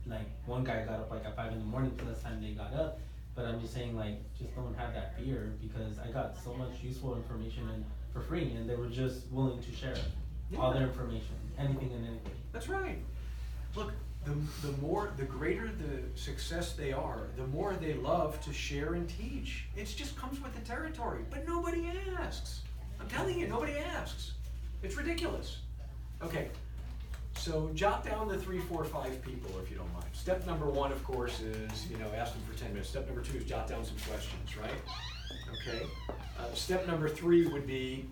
S3: like one guy got up like at 5 in the morning till that's time they got up. But I'm just saying, like, just don't have that fear, because I got so much useful information and for free, and they were just willing to share all their information, anything and anything.
S4: That's right. Look, the greater the success they are, the more they love to share and teach. It just comes with the territory, but nobody asks. I'm telling you, nobody asks. It's ridiculous. Okay. So jot down the 3, 4, 5 people if you don't mind. Step number 1, of course, is ask them for 10 minutes. Step number 2 is jot down some questions, right? Okay. Step number 3 would be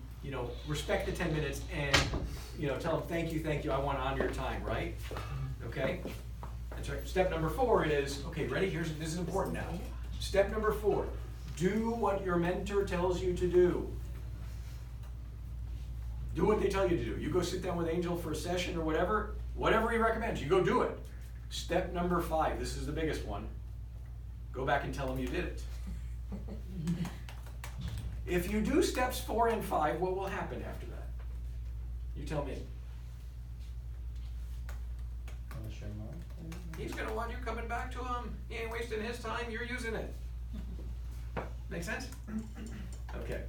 S4: respect the 10 minutes and tell them thank you. I want to honor your time, right? Okay. That's right. Step number 4 is ready. This is important now. Step number 4: do what your mentor tells you to do. Do what they tell you to do. You go sit down with Angel for a session or whatever he recommends, you go do it. Step number 5, this is the biggest one. Go back and tell him you did it. If you do steps 4 and 5, what will happen after that? You tell me. He's going to want you coming back to him. He ain't wasting his time, you're using it. Make sense? Okay.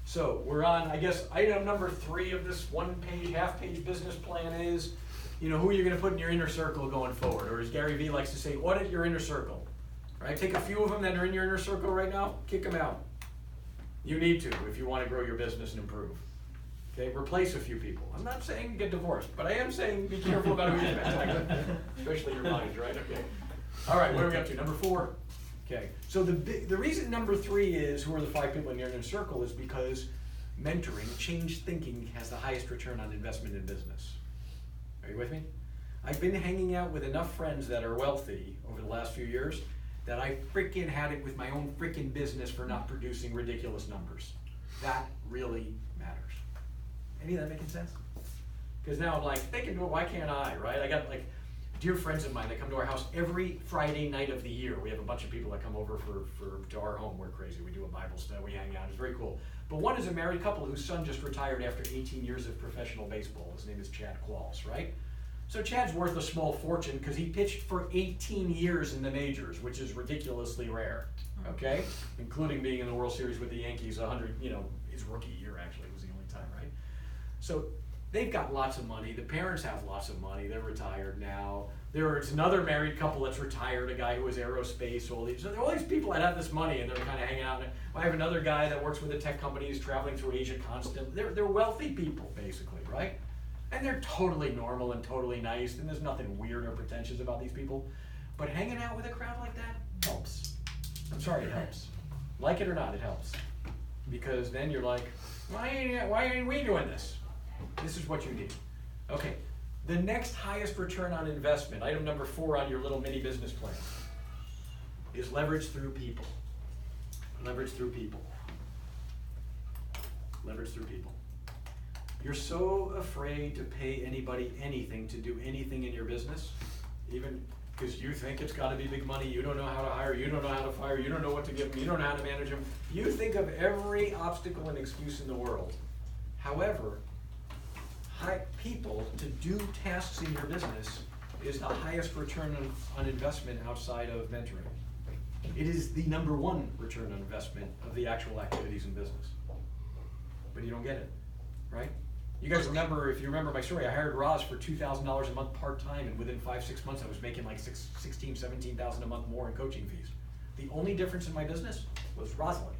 S4: So we're on, I guess, item number 3 of this 1-page, half-page business plan is, who you're going to put in your inner circle going forward. Or as Gary Vee likes to say, audit your inner circle. right? Take a few of them that are in your inner circle right now, kick them out. You need to if you want to grow your business and improve. Okay, replace a few people. I'm not saying get divorced, but I am saying be careful about who you spend, especially your mind, right? Okay. All right, what are we up to? Number 4. Okay, so the reason number 3 is who are the 5 people in your inner circle is because mentoring, change thinking has the highest return on investment in business. Are you with me? I've been hanging out with enough friends that are wealthy over the last few years that I freaking had it with my own freaking business for not producing ridiculous numbers. That really matters. Any of that making sense? Because now I'm like, they can do it, why can't I, right? I got like dear friends of mine that come to our house every Friday night of the year. We have a bunch of people that come over to our home. We're crazy. We do a Bible study, we hang out, it's very cool. But one is a married couple whose son just retired after 18 years of professional baseball. His name is Chad Qualls, right? So Chad's worth a small fortune because he pitched for 18 years in the majors, which is ridiculously rare, okay? Including being in the World Series with the Yankees 100, his rookie year actually was the only time, right? So they've got lots of money. The parents have lots of money. They're retired now. There's another married couple that's retired, a guy who was aerospace, so there are all these people that have this money and they're kind of hanging out. I have another guy that works with a tech company, he's traveling through Asia constantly. They're wealthy people, basically, right? And they're totally normal and totally nice, and there's nothing weird or pretentious about these people. But hanging out with a crowd like that helps. I'm sorry, it helps. Like it or not, it helps. Because then you're like, why ain't we doing this? This is what you need. Okay, the next highest return on investment, item number 4 on your little mini business plan, is leverage through people. Leverage through people. Leverage through people. You're so afraid to pay anybody anything to do anything in your business, even because you think it's got to be big money, you don't know how to hire, you don't know how to fire, you don't know what to give them, you don't know how to manage them. You think of every obstacle and excuse in the world. However, people to do tasks in your business is the highest return on investment outside of mentoring. It is the number 1 return on investment of the actual activities in business. But you don't get it, right? You guys remember, if you remember my story, I hired Roz for $2,000 a month part-time, and within 5-6 months I was making like $16,000, $17,000 a month more in coaching fees. The only difference in my business was Rosalind.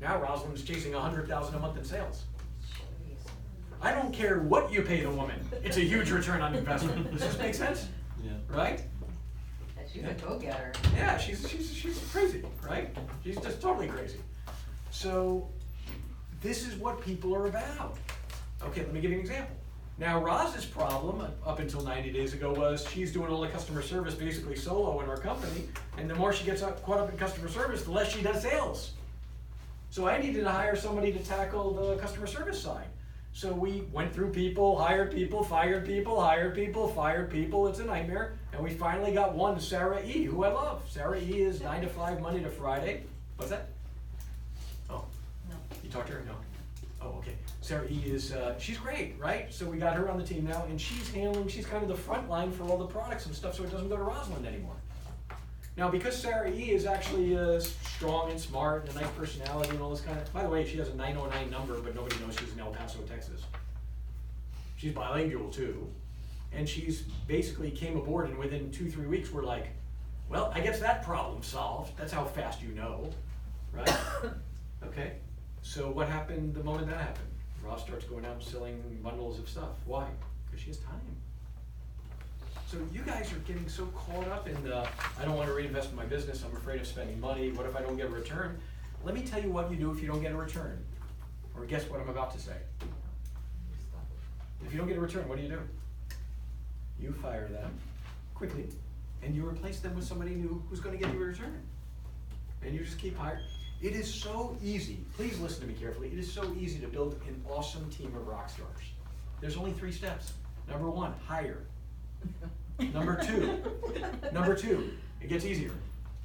S4: Now Rosalind's chasing $100,000 a month in sales. I don't care what you pay the woman. It's a huge return on investment. Does this make sense?
S3: Yeah.
S4: Right?
S1: She's a go-getter.
S4: Yeah, she's crazy, right? She's just totally crazy. So this is what people are about. Okay, let me give you an example. Now, Roz's problem up until 90 days ago was she's doing all the customer service basically solo in our company, and the more she gets caught up in customer service, the less she does sales. So I needed to hire somebody to tackle the customer service side. So we went through people, hired people, fired people, hired people, fired people. It's a nightmare. And we finally got one, Sarah E., who I love. Sarah E. is 9 to 5, Monday to Friday. What's that? Oh.
S1: No.
S4: You talked to her? No. Oh, okay. Sarah E. is, she's great, right? So we got her on the team now, and she's kind of the front line for all the products and stuff, so it doesn't go to Rosalind anymore. Now, because Sarah E. is actually strong and smart and a nice personality and all this kind of, by the way, she has a 909 number, but nobody knows she's in El Paso, Texas. She's bilingual too. And she's basically came aboard, and within 2-3 weeks, we're like, well, I guess that problem's solved. That's how fast you know, right? Okay. So what happened the moment that happened? Ross starts going out and selling bundles of stuff. Why? Because she has time. So you guys are getting so caught up in the, I don't want to reinvest in my business, I'm afraid of spending money, what if I don't get a return? Let me tell you what you do if you don't get a return. Or guess what I'm about to say. If you don't get a return, what do? You fire them quickly, and you replace them with somebody new who's going to get you a return. And you just keep hiring. It is so easy, please listen to me carefully, it is so easy to build an awesome team of rock stars. There's only 3 steps. Number 1, hire. Number two, it gets easier.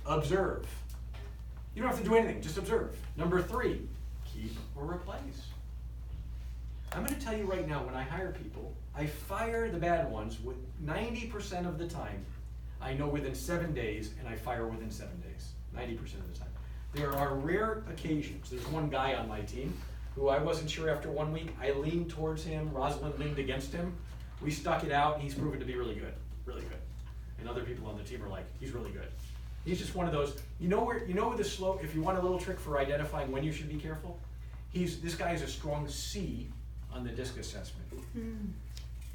S4: Observe. You don't have to do anything, just observe. Number 3, keep or replace. I'm going to tell you right now, when I hire people, I fire the bad ones with 90% of the time. I know within 7 days, and I fire within 7 days, 90% of the time. There are rare occasions. There's one guy on my team who I wasn't sure after 1 week. I leaned towards him, Rosalind leaned against him. We stuck it out, and he's proven to be really good, really good. And other people on the team are like, he's really good. He's just one of those, you know where the slow, if you want a little trick for identifying when you should be careful, this guy is a strong C on the DISC assessment.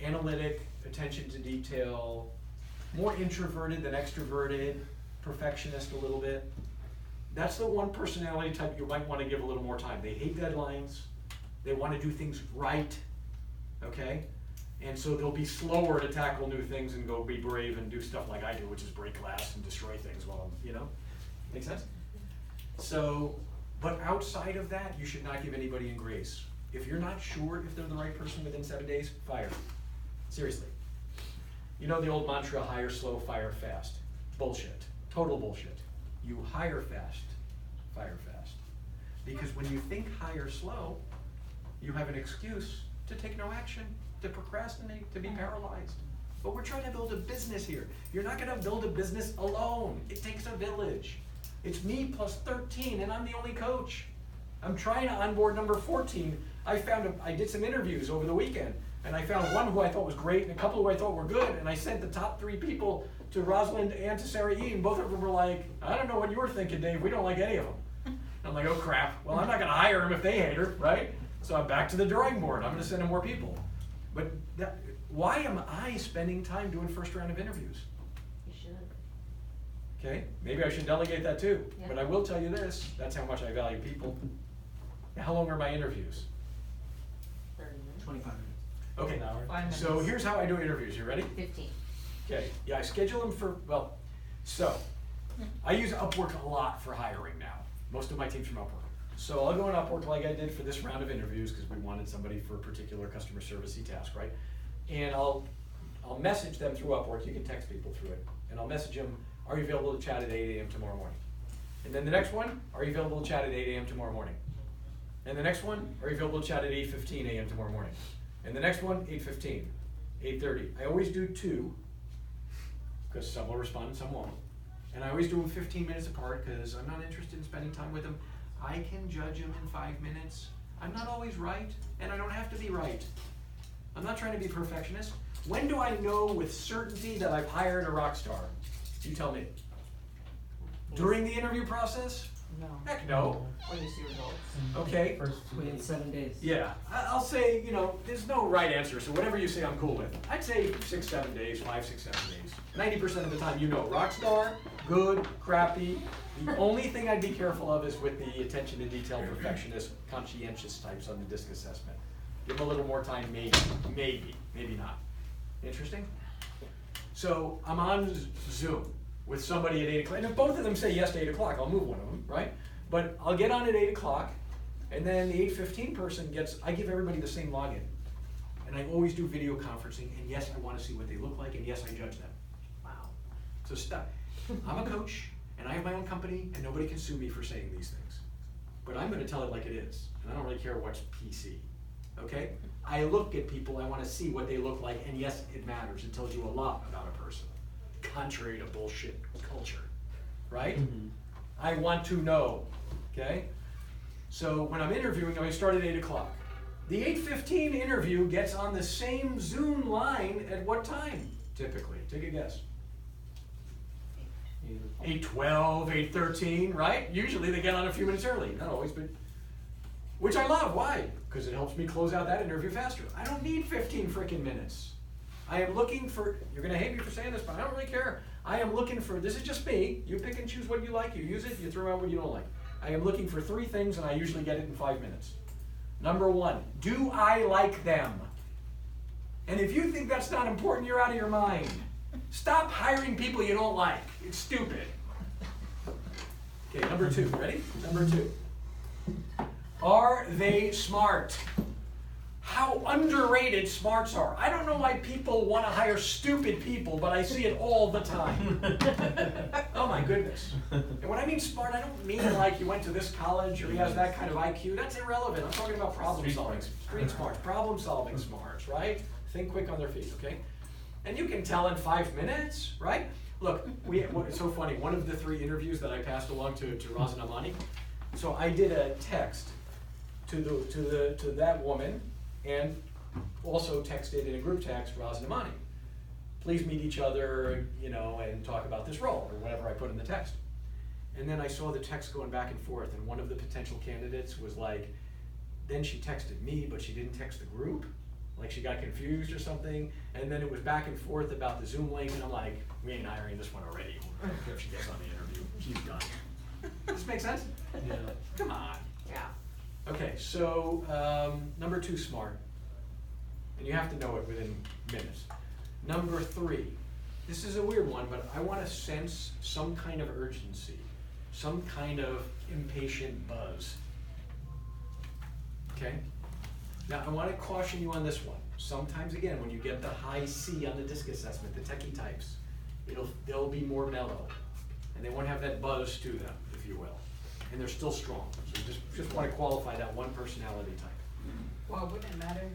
S4: Analytic, attention to detail, more introverted than extroverted, perfectionist a little bit. That's the one personality type you might want to give a little more time. They hate deadlines. They want to do things right, okay? And so they'll be slower to tackle new things and go be brave and do stuff like I do, which is break glass and destroy things while I'm, make sense? So, but outside of that, you should not give anybody in grace. If you're not sure if they're the right person within 7 days, fire. Seriously. You know the old mantra, hire slow, fire fast. Bullshit. Total bullshit. You hire fast, fire fast. Because when you think hire slow, you have an excuse to take no action, to procrastinate, to be paralyzed. But we're trying to build a business here. You're not gonna build a business alone. It takes a village. It's me plus 13 and I'm the only coach. I'm trying to onboard number 14. I did some interviews over the weekend and I found one who I thought was great and a couple who I thought were good, and I sent the top 3 people to Rosalind and to Sarah E, and both of them were like, I don't know what you were thinking, Dave, we don't like any of them. And I'm like, oh crap, well I'm not gonna hire them if they hate her, right? So I'm back to the drawing board, I'm gonna send them more people. But why am I spending time doing first round of interviews?
S2: You should.
S4: Okay, maybe I should delegate that too,
S2: Yeah.
S4: but I will tell you this, that's how much I value people. How long are my interviews?
S2: 30 minutes.
S5: 25 minutes.
S4: Okay,
S3: An hour.
S1: 5 minutes.
S4: so here's how I do interviews, you ready?
S2: 15.
S4: Okay, yeah, I schedule them for, so, I use Upwork a lot for hiring now. Most of my team's from Upwork. So I'll go on Upwork like I did for this round of interviews, because we wanted somebody for a particular customer service-y task, right? And I'll message them through Upwork, you can text people through it, and I'll message them, are you available to chat at 8 a.m. tomorrow morning? And then the next one, are you available to chat at 8 a.m. tomorrow morning? And the next one, are you available to chat at 8:15 a.m. tomorrow morning? And the next one, 8:15, 8:30. I always do 2, because some will respond and some won't. And I always do them 15 minutes apart, because I'm not interested in spending time with them. I can judge them in 5 minutes. I'm not always right, and I don't have to be right. I'm not trying to be perfectionist. When do I know with certainty that I've hired a rock star? You tell me. During the interview process?
S1: No.
S4: Heck no.
S1: When you see results.
S4: Okay.
S3: First 2
S5: Within
S3: days.
S5: 7 days.
S4: Yeah, I'll say, there's no right answer, so whatever you say I'm cool with. I'd say 6, 7 days, 5, 6, 7 days. 90% of the time, rock star, good, crappy. The only thing I'd be careful of is with the attention to detail, perfectionist, conscientious types on the DISC assessment. Give them a little more time, maybe not. Interesting? So I'm on Zoom with somebody at 8 o'clock, and if both of them say yes to 8 o'clock, I'll move one of them, right? But I'll get on at 8 o'clock, and then the 8:15 person I give everybody the same login. And I always do video conferencing, and yes, I wanna see what they look like, and yes, I judge them.
S1: Wow.
S4: So stop. I'm a coach, and I have my own company, and nobody can sue me for saying these things. But I'm gonna tell it like it is, and I don't really care what's PC, okay? I look at people, I wanna see what they look like, and yes, it matters, it tells you a lot about a person, contrary to bullshit culture, right?
S3: Mhm.
S4: I want to know, okay? So when I'm interviewing, I start at 8 o'clock. The 8:15 interview gets on the same Zoom line at what time, typically? Take a guess. 8:12, 8:13, right? Usually they get on a few minutes early, not always, but, which I love, why? Because it helps me close out that interview faster. I don't need 15 freaking minutes. I am looking for, you're gonna hate me for saying this, but I don't really care. I am looking for, this is just me, you pick and choose what you like, you use it, you throw out what you don't like. I am looking for 3 things and I usually get it in 5 minutes. Number 1, do I like them? And if you think that's not important, you're out of your mind. Stop hiring people you don't like. It's stupid. Okay, number 2, ready? Number 2. Are they smart? How underrated smarts are. I don't know why people want to hire stupid people, but I see it all the time. Oh my goodness. And when I mean smart, I don't mean like you went to this college or he has that kind of IQ. That's irrelevant. I'm talking about problem solving. Street smarts, problem solving smarts, right? Think quick on their feet, okay? And you can tell in 5 minutes, right? Look, it's so funny. One of the 3 interviews that I passed along to Roz and Amani. So I did a text to that woman, and also texted in a group text Roz and Amani. please meet each other, you know, and talk about this role, or whatever I put in the text. And then I saw the text going back and forth, and one of the potential candidates was like, then she texted me, but she didn't text the group. Like she got confused or something, and then it was back and forth about the Zoom link, and I'm like, we ain't hiring this one already. I don't care if she gets on the interview, she's done. Does this make sense?
S3: Yeah.
S4: Come on.
S1: Yeah.
S4: Okay, so number 2, smart. And you have to know it within minutes. Number 3, this is a weird one, but I want to sense some kind of urgency, some kind of impatient buzz. Okay? Now, I want to caution you on this one. Sometimes, again, when you get the high C on the DISC assessment, the techie types, they'll be more mellow, and they won't have that buzz to them, if you will. And they're still strong. So just want to qualify that one personality type.
S1: Well, wouldn't it matter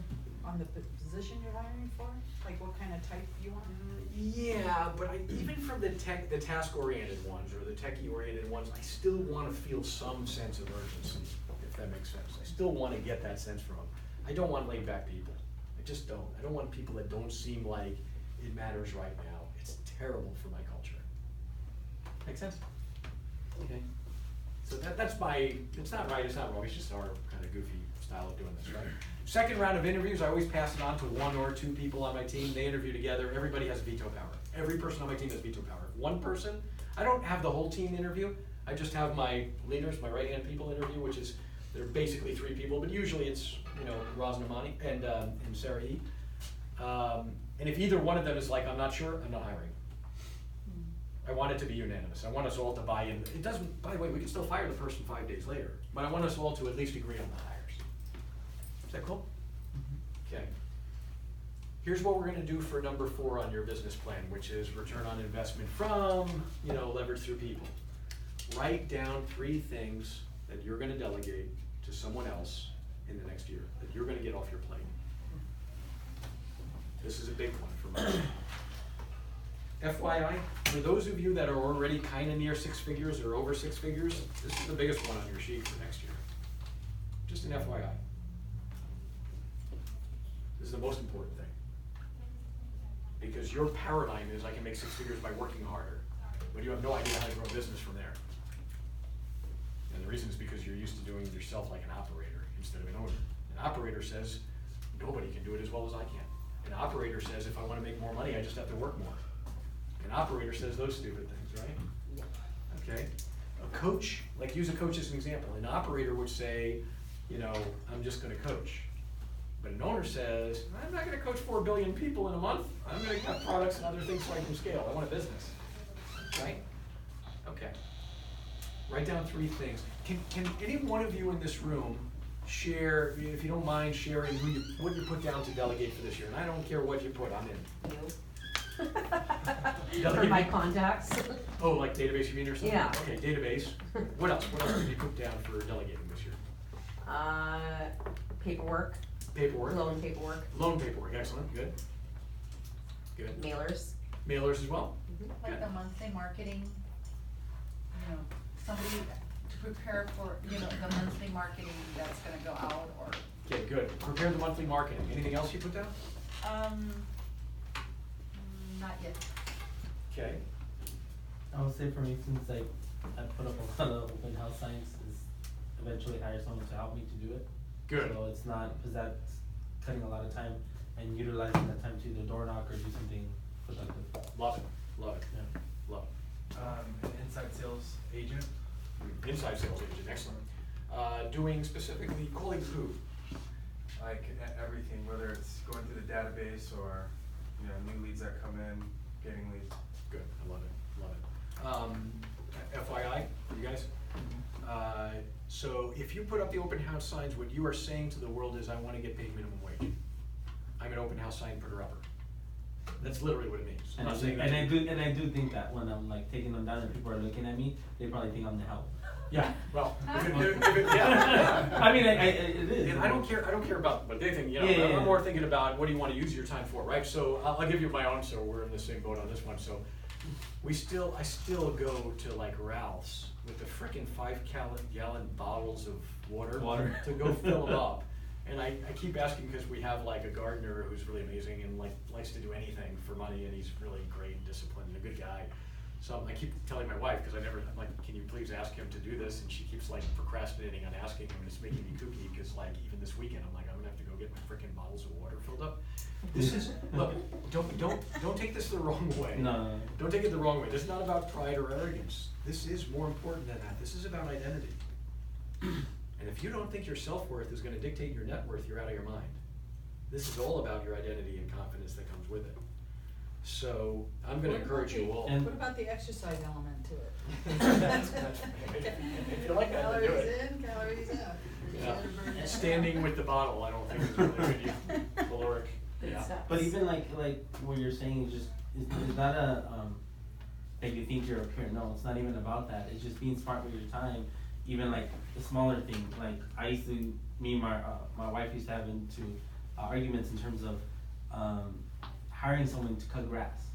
S1: on the position you're hiring for? Like what kind of type you want?
S4: Yeah, but even from the task-oriented ones or the techie-oriented ones, I still want to feel some sense of urgency, if that makes sense. I still want to get that sense from them. I don't want laid-back people. I just don't. I don't want people that don't seem like it matters right now. It's terrible for my culture. Make sense? Okay. So that's my, it's not right, it's not wrong, it's just our kind of goofy style of doing this, right? Second round of interviews, I always pass it on to 1 or 2 people on my team. They interview together. Everybody has veto power. Every person on my team has veto power. One person, I don't have the whole team interview. I just have my leaders, my right-hand people interview, which is, they're basically 3 people, but usually it's, you know, Roz Namani and Sarah E. And if either one of them is like, I'm not sure, I'm not hiring. I want it to be unanimous. I want us all to buy in. It doesn't, by the way, we can still fire the person 5 days later, but I want us all to at least agree on the hires. Is that cool? Okay. Here's what we're gonna do for number 4 on your business plan, which is return on investment from, you know, leverage through people. Write down 3 things that you're gonna delegate to someone else in the next year, that you're gonna get off your plate. This is a big one for me. FYI, for those of you that are already kind of near 6 figures or over 6 figures, this is the biggest one on your sheet for next year. Just an FYI. This is the most important thing. Because your paradigm is I can make 6 figures by working harder, but you have no idea how to grow a business from there. And the reason is because you're used to doing it yourself like an operator instead of an owner. An operator says, nobody can do it as well as I can. An operator says, if I want to make more money, I just have to work more. An operator says those stupid things, right? Okay? A coach, like use a coach as an example. An operator would say, you know, I'm just gonna coach. But an owner says, I'm not gonna coach 4 billion people in a month. I'm gonna have products and other things so I can scale. I want a business, right? Okay. Write down 3 things. Can any one of you in this room share, if you don't mind sharing what you put down to delegate for this year? And I don't care what you put, I'm in.
S9: For my contacts.
S4: Oh, like database you mean or something?
S9: Yeah.
S4: Okay, database. What else? What else did you put down for delegating this year?
S9: Paperwork.
S4: Paperwork.
S9: Loan paperwork.
S4: Loan paperwork, excellent, good. Good.
S9: Mailers.
S4: Mailers as well?
S10: Like the monthly marketing, you know, somebody to prepare for, you know, the monthly marketing that's gonna go out or.
S4: Okay, good. Prepare the monthly marketing. Anything else you put down?
S10: Not yet.
S4: Okay.
S3: I would say for me, since like I put up a lot of open house signs, is eventually hire someone to help me to do it.
S4: Good.
S3: So it's not, because that's cutting a lot of time and utilizing that time to either door knock or do something productive.
S4: Love it, love it,
S3: Yeah.
S4: love it.
S5: An inside sales agent.
S4: Inside sales agent, excellent. Doing specifically, calling who?
S5: Like everything, whether it's going through the database or, you know, new leads that come in, getting leads.
S4: Good, I love it, love it. FYI, for you guys. So if you put up the open house signs, what you are saying to the world is, I want to get paid minimum wage. I'm an open house sign putter-upper. That's literally what it means. I'm not saying that.
S3: And I do think that when I'm like taking them down and people are looking at me, they probably think I'm the help.
S4: Yeah, well, yeah.
S3: I mean, it is.
S4: And I don't care about what they think, you know,
S3: Yeah.
S4: I'm more thinking about what do you want to use your time for, right? So I'll give you my own, so we're in the same boat on this one. So I still go to like Ralph's with the frickin' 5-gallon bottles of water to go fill them up. And I keep asking because we have like a gardener who's really amazing and like likes to do anything for money, and he's really great and disciplined and a good guy. So I keep telling my wife, because I'm like, can you please ask him to do this? And she keeps like procrastinating on asking him, and it's making me kooky, because like even this weekend, I'm like, I'm gonna have to go get my frickin' bottles of water filled up. This is, look, don't take this the wrong way.
S3: No.
S4: Don't take it the wrong way. This is not about pride or arrogance. This is more important than that. This is about identity. And if you don't think your self-worth is gonna dictate your net worth, you're out of your mind. This is all about your identity and confidence that comes with it. So I'm gonna encourage you all.
S3: And-
S1: What about the exercise element to it?
S4: If you like that, then do
S1: Calories
S4: it.
S1: in, calories out.
S4: Yeah.
S1: Burn it.
S4: Standing with the bottle, I don't think is really good, caloric, yeah.
S3: But even like what you're saying is just, is not a, that you think you're a peer, no, it's not even about that, it's just being smart with your time. Even like the smaller thing, like I used to, me and my wife used to have into arguments in terms of, hiring someone to cut grass.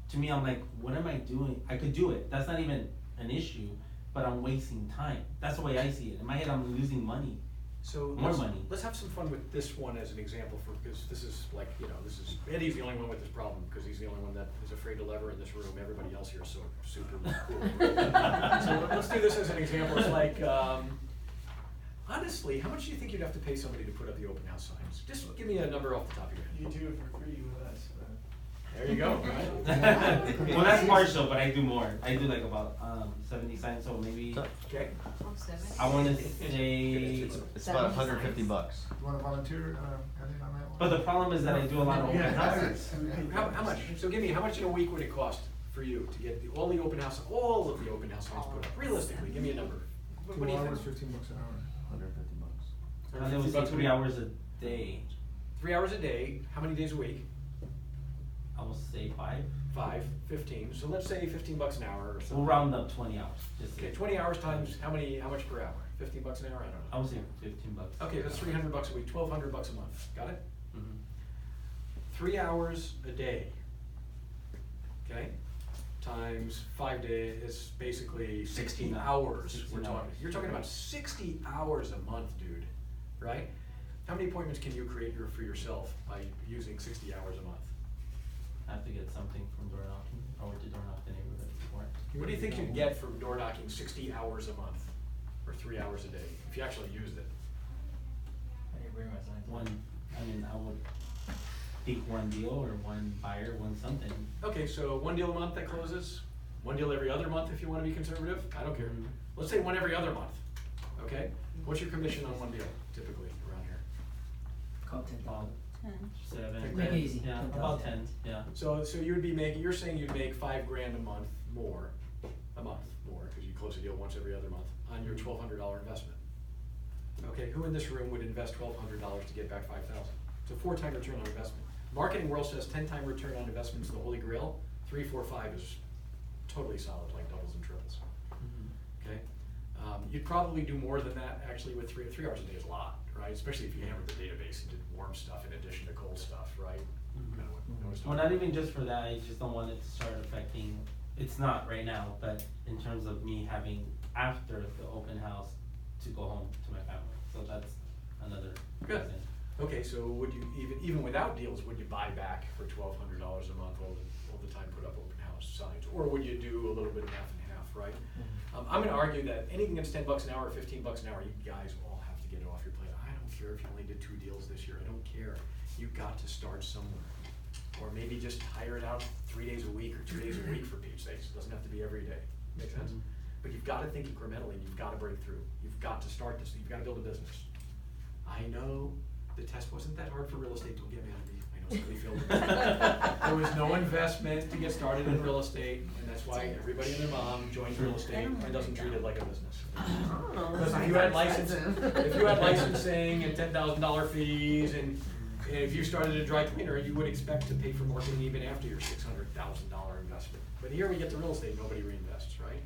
S3: To me, I'm like, what am I doing? I could do it, that's not even an issue, but I'm wasting time. That's the way I see it. In my head, I'm losing money.
S4: So
S3: More money.
S4: let's have some fun with this one as an example because this is like, this is, Eddie's the only one with this problem because he's the only one that is afraid to lever in this room. Everybody else here is so super cool. So let's do this as an example. It's like, honestly, how much do you think you'd have to pay somebody to put up the open house signs? Just give me a number off the top of your head.
S5: You do it for free with us,
S4: There you go, right?
S3: Well, that's partial, but I do more. I do like about 70 signs, so maybe,
S4: Okay.
S3: I wanna say,
S6: It's about $150.
S7: You wanna volunteer, Andy, on that one?
S3: but the problem is that I do a lot of open houses.
S4: How much? So give me, how much in a week would it cost for you to get all of the open house signs put up? Realistically, give me a number. What do you think?
S7: $2 $15 an hour.
S6: $150.
S3: And then we say 3 hours a day.
S4: 3 hours a day, how many days a week?
S3: I will say 5.
S4: 5, 15, so let's say $15 an hour or something.
S3: We'll round up 20 hours. Just
S4: Okay, 20 hours times, how much per hour? $15 an hour, I don't know.
S3: I would say $15.
S4: Okay, that's $300 a week, $1,200 a month, got it?
S3: Mhm.
S4: 3 hours a day, okay? Times 5 days is basically 60
S3: 16
S4: hours
S3: 16
S4: we're talking.
S3: hours.
S4: You're talking about 60 hours a month, dude, right? How many appointments can you create for yourself by using 60 hours a month?
S3: I have to get something from door knocking, or to door knock the neighborhood before.
S4: What do you think you'd get from door knocking 60 hours a month, or 3 hours a day, if you actually used it?
S3: I would think one deal or one buyer, one something.
S4: Okay, so one deal a month that closes, one deal every other month if you wanna be conservative, I don't care.
S3: Mhm.
S4: Let's say one every other month, okay? What's your commission on one deal typically around here?
S3: About 7.
S9: Make it easy.
S3: Yeah, about 10, yeah.
S4: So you would be making, you're saying you'd make $5,000 a month more, cause you close a deal once every other month, on your $1,200 investment. Okay, who in this room would invest $1,200 to get back 5,000? It's a 4-time return on investment. Marketing world says 10-time return on investment is the holy grail. 3, 4, 5 is totally solid, like doubles and triples.
S3: Mhm.
S4: Okay, you'd probably do more than that actually with 3 hours a day is a lot, right? Especially if you hammered the database and did warm stuff in addition to cold stuff, right?
S3: Mhm.
S4: Know what it's
S3: Well,
S4: talking
S3: not even just for that, I just don't want it to start affecting, it's not right now, but in terms of me having after the open house to go home to my family, so that's another
S4: Good.
S3: reason.
S4: Okay, so would you, even without deals, would you buy back for $1,200 a month all the time put up open house signs? Or would you do a little bit of half and half, right? I'm gonna argue that anything that's $10 an hour or $15 an hour, you guys all have to get it off your plate. I don't care if you only did 2 deals this year, I don't care. You got to start somewhere. Or maybe just hire it out 3 days a week or 2 days a week for Pete's sakes. It doesn't have to be every day. Make sense?
S3: Mhm.
S4: But you've gotta think incrementally, and you've gotta break through. You've got to start this, you've gotta build a business. I know the test wasn't that hard for real estate, don't get mad at me, I know somebody filled it. There was no investment to get started in real estate, and that's why everybody and their mom joins real estate and doesn't treat it like a business. Because if you had licensing and $10,000 fees, and if you started a dry cleaner, you would expect to pay for marketing even after your $600,000 investment. But here we get to real estate, nobody reinvests, right?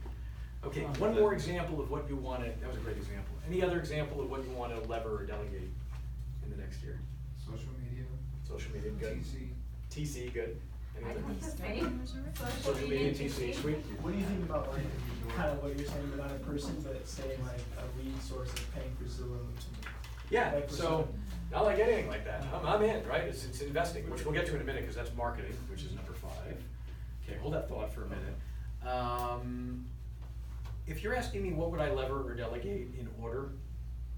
S4: Okay, one more example of what you wanna, that was a great example. Any other example of what you wanna lever or delegate in the next year?
S7: Social media.
S4: Social media, good. TC, good. Any other?
S2: Social
S4: media and TC, sweet.
S9: What do you think about like, kind of what you're saying about a person, but saying like a lead source of paying for Zillow?
S4: Yeah,
S9: Like for
S4: so, Not like anything like that. I'm in, right? It's investing, which we'll get to in a minute because that's marketing, which is number 5. Okay, hold that thought for a minute. If you're asking me what would I lever or delegate in order,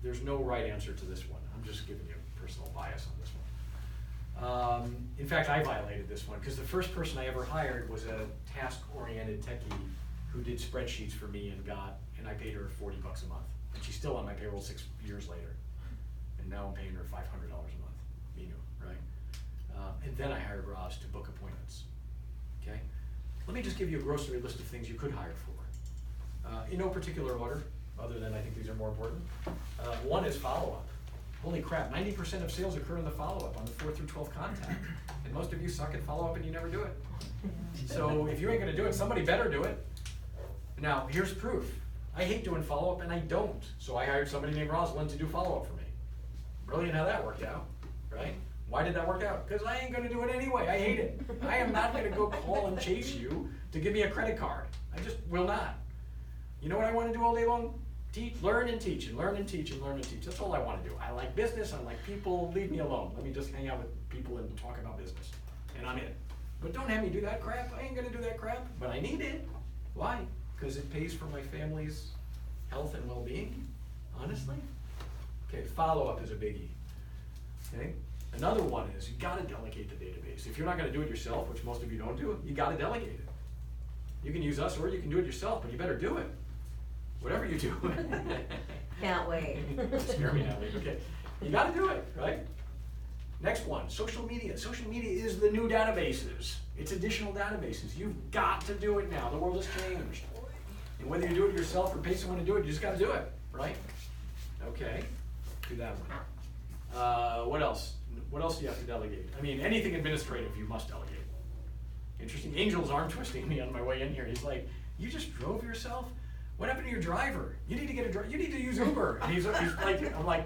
S4: there's no right answer to this one. I'm just giving you personal bias on this one. In fact, I violated this one because the first person I ever hired was a task-oriented techie who did spreadsheets for me and I paid her $40 a month. And she's still on my payroll 6 years later. And now I'm paying her $500 a month, Minu, right? And then I hired Roz to book appointments, okay? Let me just give you a grocery list of things you could hire for. In no particular order, other than I think these are more important. One is follow-up. Holy crap, 90% of sales occur in the follow-up on the 4th through 12th contact. And most of you suck at follow-up and you never do it. So if you ain't gonna do it, somebody better do it. Now, here's proof. I hate doing follow-up and I don't. So I hired somebody named Rosalind to do follow-up for me. Brilliant how that worked out, right? Why did that work out? Because I ain't gonna do it anyway, I hate it. I am not gonna go call and chase you to give me a credit card. I just will not. You know what I wanna do all day long? Teach, learn and teach, and learn and teach, and learn and teach. That's all I wanna do. I like business, I like people, leave me alone. Let me just hang out with people and talk about business. And I'm in. But don't have me do that crap, I ain't gonna do that crap, but I need it. Why? Because it pays for my family's health and well-being, honestly. Okay, follow-up is a biggie, okay? Another one is you gotta delegate the database. If you're not gonna do it yourself, which most of you don't do, you gotta delegate it. You can use us or you can do it yourself, but you better do it. Whatever you do.
S11: Can't wait.
S4: Scare me now, okay. You gotta do it, right? Next one, social media. Social media is the new databases. It's additional databases. You've got to do it now. The world has changed. And whether you do it yourself or pay someone to do it, you just gotta do it, right? Okay, do that one. What else? What else do you have to delegate? I mean, anything administrative you must delegate. Interesting. Angel's arm twisting me on my way in here. He's like, you just drove yourself? What happened to your driver? You need to get a driver. You need to use Uber. And he's like, I'm like,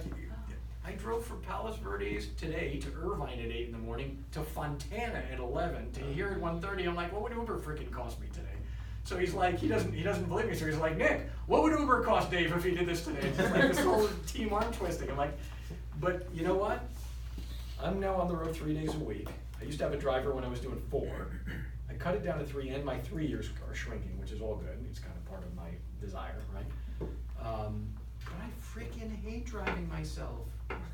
S4: I drove from Palos Verdes today to Irvine at 8 in the morning to Fontana at 11 to here at 1:30. I'm like, what would Uber freaking cost me today? So he's like, he doesn't believe me. So he's like, Nick, what would Uber cost Dave if he did this today? It's just like this whole team arm twisting. I'm like, but you know what? I'm now on the road 3 days a week. I used to have a driver when I was doing 4. I cut it down to 3, and my 3 years are shrinking, which is all good. It's kind of part of my desire, right? But I freaking hate driving myself.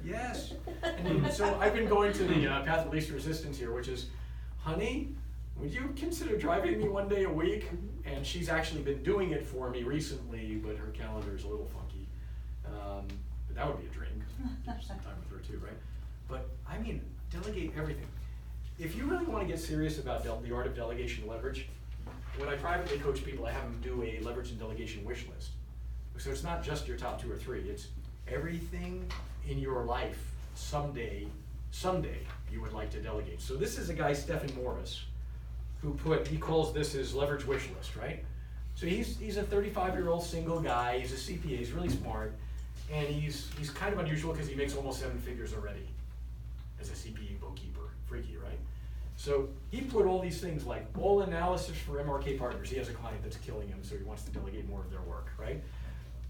S4: Yes. And so I've been going to the path of least resistance here, which is, honey, would you consider driving me 1 day a week? And she's actually been doing it for me recently, but her calendar is a little funky. But that would be a dream, because some time with her too, right? But I mean, delegate everything. If you really want to get serious about the art of delegation and leverage, when I privately coach people, I have them do a leverage and delegation wish list. So it's not just your top 2 or 3, it's everything in your life someday you would like to delegate. So this is a guy, Stephen Morris, he calls this his leverage wish list, right? So he's a 35-year-old single guy, he's a CPA, he's really smart, and he's kind of unusual because he makes almost 7 figures already as a CPA bookkeeper. Freaky, right? So he put all these things like all analysis for MRK partners. He has a client that's killing him, so he wants to delegate more of their work, right?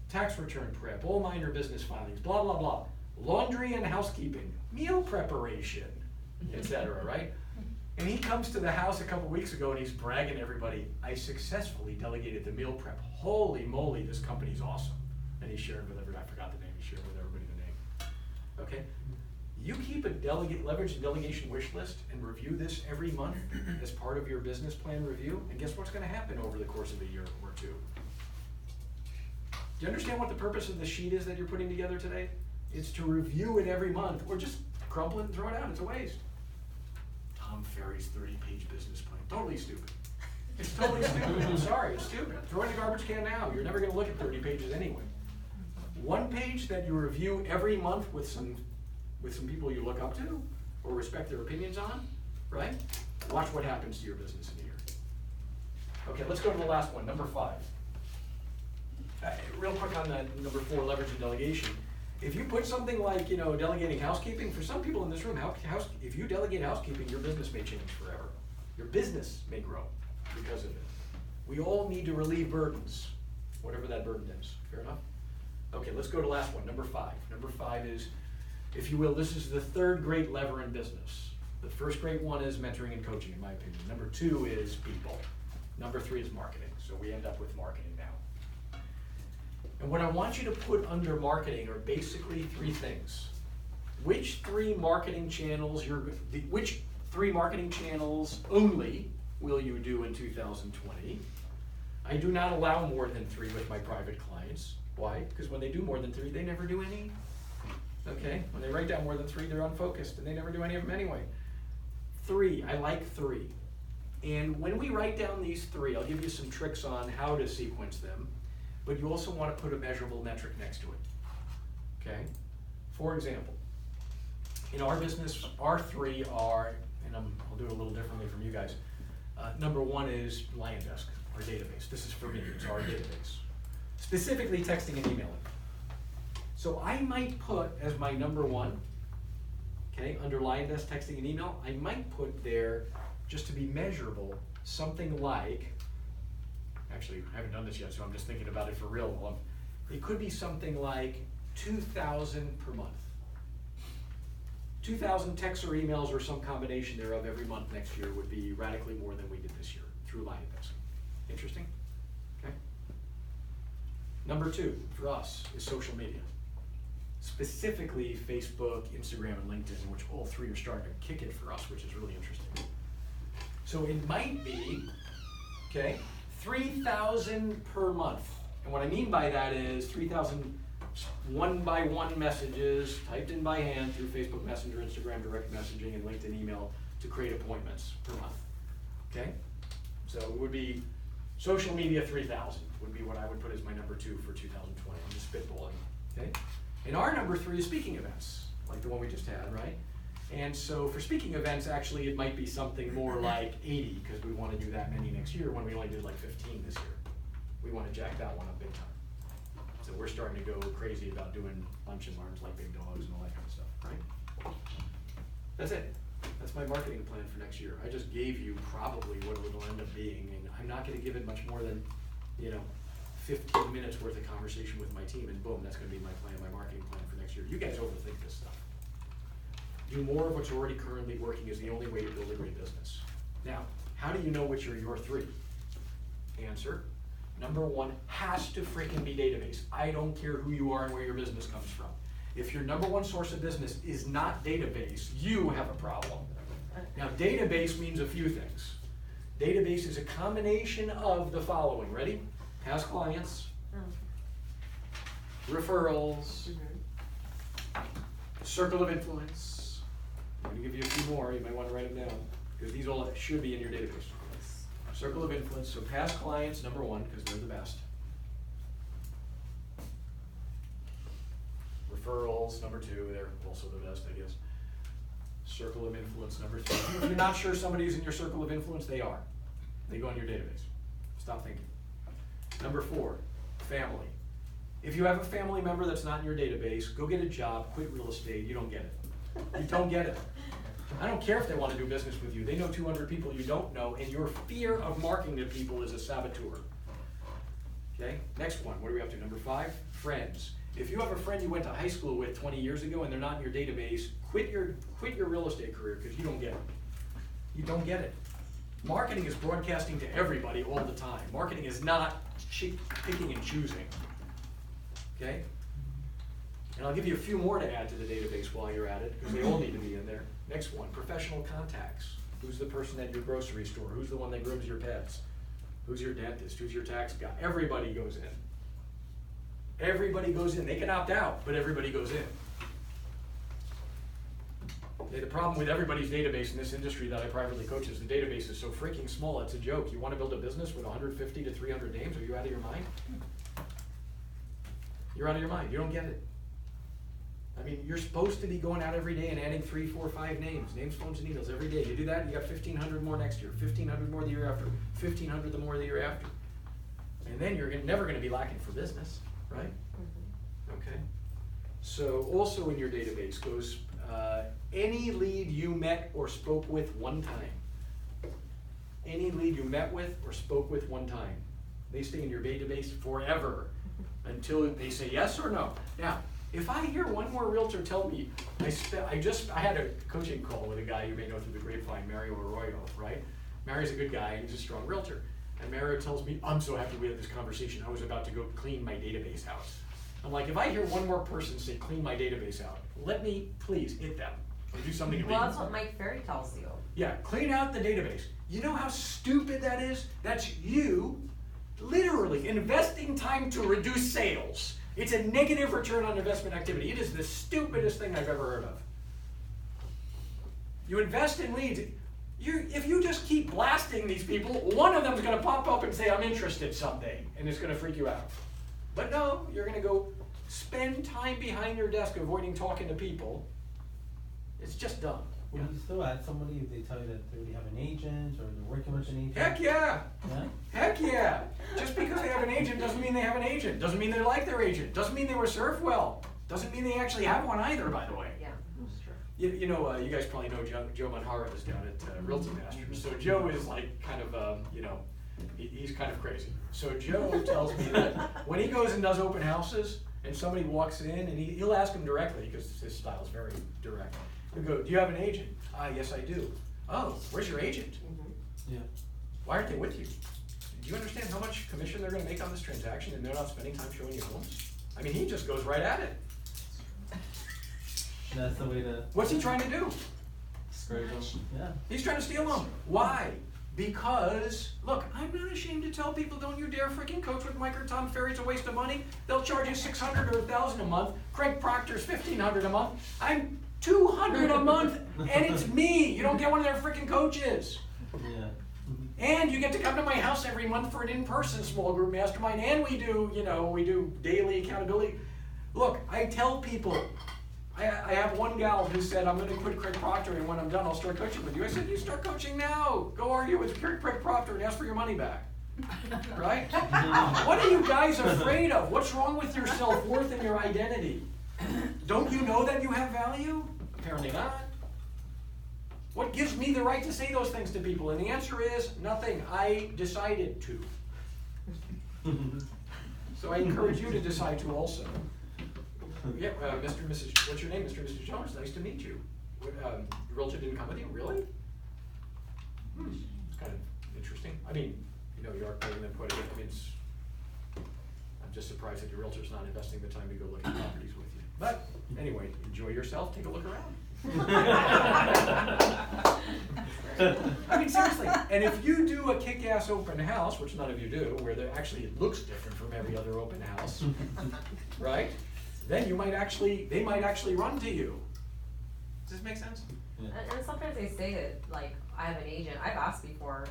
S4: Tax return prep, all minor business filings, blah, blah, blah. Laundry and housekeeping, meal preparation, etc., right? And he comes to the house a couple weeks ago and he's bragging to everybody, I successfully delegated the meal prep. Holy moly, this company's awesome. And he shared with everybody, I forgot the name, he shared with everybody the name. Okay? You keep a leverage and delegation wish list and review this every month as part of your business plan review, and guess what's gonna happen over the course of a year or 2? Do you understand what the purpose of the sheet is that you're putting together today? It's to review it every month, or just crumple it and throw it out, it's a waste. Tom Ferry's 30-page business plan, totally stupid. It's totally stupid, I'm sorry, it's stupid. Throw it in the garbage can now, you're never gonna look at 30 pages anyway. 1 page that you review every month with some people you look up to or respect their opinions on, right? Watch what happens to your business in a year. Okay, let's go to the last one, number 5. Real quick on that number 4, leverage and delegation. If you put something like, delegating housekeeping, for some people in this room, if you delegate housekeeping, your business may change forever. Your business may grow because of it. We all need to relieve burdens, whatever that burden is. Fair enough? Okay, let's go to the last one, number 5. Number 5 is if you will, this is the third great lever in business. The first great one is mentoring and coaching, in my opinion. Number 2 is people. Number 3 is marketing. So we end up with marketing now. And what I want you to put under marketing are basically 3 things. Which 3 marketing channels which 3 marketing channels only will you do in 2020? I do not allow more than 3 with my private clients. Why? Because when they do more than 3, they never do any. Okay? When they write down more than 3, they're unfocused, and they never do any of them anyway. 3, I like 3. And when we write down these 3, I'll give you some tricks on how to sequence them, but you also want to put a measurable metric next to it. Okay? For example, in our business, our 3 are, and I'll do it a little differently from you guys. Number 1 is LionDesk, our database. This is for me, it's our database. Specifically texting and emailing. So I might put as my number 1, okay, under LionDesk texting and email, I might put there, just to be measurable, something like, actually I haven't done this yet, so I'm just thinking about it for real. It could be something like 2,000 per month. 2,000 texts or emails or some combination thereof every month next year would be radically more than we did this year through LionDesk. Interesting? Okay. Number 2 for us is social media. Specifically Facebook, Instagram, and LinkedIn, which all 3 are starting to kick it for us, which is really interesting. So it might be, okay, 3,000 per month. And what I mean by that is 3,000 one-by-one messages typed in by hand through Facebook Messenger, Instagram direct messaging, and LinkedIn email to create appointments per month. Okay? So it would be social media 3,000 would be what I would put as my number 2 for 2020. I'm just spitballing. Okay? And our number 3 is speaking events, like the one we just had, right? And so for speaking events, actually it might be something more like 80, because we want to do that many next year when we only did like 15 this year. We want to jack that one up big time. So we're starting to go crazy about doing lunch and learns like big dogs and all that kind of stuff, right? That's it. That's my marketing plan for next year. I just gave you probably what it will end up being, and I'm not going to give it much more than, 15 minutes worth of conversation with my team, and boom, that's going to be my plan, my marketing plan for next year. You guys overthink this stuff. Do more of what's already currently working is the only way to build a great business. Now, how do you know which are your 3? Answer. Number 1 has to freaking be database. I don't care who you are and where your business comes from. If your number 1 source of business is not database, you have a problem. Now, database means a few things. Database is a combination of the following. Ready? Past clients, referrals, circle of influence. I'm going to give you a few more. You might want to write them down, because these all should be in your database. Circle of influence, so past clients, number 1, because they're the best. Referrals, number 2, they're also the best, I guess. Circle of influence, number 3. If you're not sure somebody's in your circle of influence, they are. They go in your database. Stop thinking. Number 4, family. If you have a family member that's not in your database, go get a job, quit real estate, you don't get it. You don't get it. I don't care if they want to do business with you. They know 200 people you don't know, and your fear of marketing to people is a saboteur. Okay, next one, what are we up to? Number 5, friends. If you have a friend you went to high school with 20 years ago and they're not in your database, quit your real estate career, because you don't get it. You don't get it. Marketing is broadcasting to everybody all the time. Marketing is not picking and choosing. Okay? And I'll give you a few more to add to the database while you're at it, because they all need to be in there. Next one, professional contacts. Who's the person at your grocery store? Who's the one that grooms your pets? Who's your dentist? Who's your tax guy? Everybody goes in. Everybody goes in. They can opt out, but everybody goes in. Okay, the problem with everybody's database in this industry that I privately coach is the database is so freaking small, it's a joke. You want to build a business with 150 to 300 names? Are you out of your mind? You're out of your mind. You don't get it. I mean, you're supposed to be going out every day and adding 3, 4, 5 names, phones, and emails every day. You do that, you got 1,500 more next year, 1,500 more the year after, 1,500 the more the year after. And then you're never going to be lacking for business, right? Okay. So also in your database goes any lead you met or spoke with one time. Any lead you met with or spoke with one time. They stay in your database forever until they say yes or no. Now, If I hear one more realtor tell me, I had a coaching call with a guy you may know through the grapevine, Mario Arroyo, right? Mario's a good guy and he's a strong realtor. And Mario tells me, I'm so happy we had this conversation. I was about to go clean my database out. I'm like, if I hear one more person say clean my database out, let me please hit them or do something to me.
S11: Well, that's what Mike Ferry tells you.
S4: Yeah, clean out the database. You know how stupid that is? That's you literally investing time to reduce sales. It's a negative return on investment activity. It is the stupidest thing I've ever heard of. You invest in leads. If you just keep blasting these people, one of them is going to pop up and say, I'm interested someday, and it's going to freak you out. But no, you're going to go spend time behind your desk avoiding talking to people. It's just dumb.
S3: Will you still add somebody if they tell you that they already have an agent or they're working with an agent?
S4: Heck yeah!
S3: Yeah?
S4: Heck yeah! Just because they have an agent doesn't mean they have an agent. Doesn't mean they like their agent. Doesn't mean they were served well. Doesn't mean they actually have one either, by the way.
S11: Yeah, that's true.
S4: You know, you guys probably know Joe Manhara is down at Realty Masters. So Joe is like kind of, he's kind of crazy. So Joe tells me that when he goes and does open houses and somebody walks in and he'll ask him directly because his style is very direct. He'll go, do you have an agent? Yes, I do. Oh, where's your agent?
S3: Yeah.
S4: Why aren't they with you? Do you understand how much commission they're going to make on this transaction and they're not spending time showing you homes? I mean, he just goes right at it.
S3: That's the way to.
S4: What's he trying to do?
S3: Discourage them. Yeah.
S4: He's trying to steal them. Why? Because, look, I'm not ashamed to tell people, don't you dare freaking coach with Mike or Tom Ferry. It's a waste of money. They'll charge you $600 or $1,000 a month. Craig Proctor's $1,500 a month. I'm $200 a month, and it's me. You don't get one of their freaking coaches.
S3: Yeah.
S4: And you get to come to my house every month for an in-person small group mastermind, and we do daily accountability. Look, I tell people, I have one gal who said, I'm going to quit Craig Proctor, and when I'm done, I'll start coaching with you. I said, you start coaching now. Go argue with Craig Proctor and ask for your money back. Right? What are you guys afraid of? What's wrong with your self-worth and your identity? Don't you know that you have value? Apparently not. What gives me the right to say those things to people? And the answer is nothing. I decided to. So I encourage you to decide to also. Yeah, Mr. and Mrs. What's your name, Mr. and Mrs. Jones? Nice to meet you. Your realtor didn't come with you? Really? It's kind of interesting. I mean, you are paying them quite a bit. I mean, I'm just surprised that your realtor's not investing the time to go look at properties with you. But anyway, enjoy yourself. Take a look around. I mean, seriously. And if you do a kick-ass open house, which none of you do, where it looks different from every other open house, right? Then they might actually run to you. Does this make sense?
S3: Yeah.
S11: And sometimes they say that, like, I have an agent. I've asked before,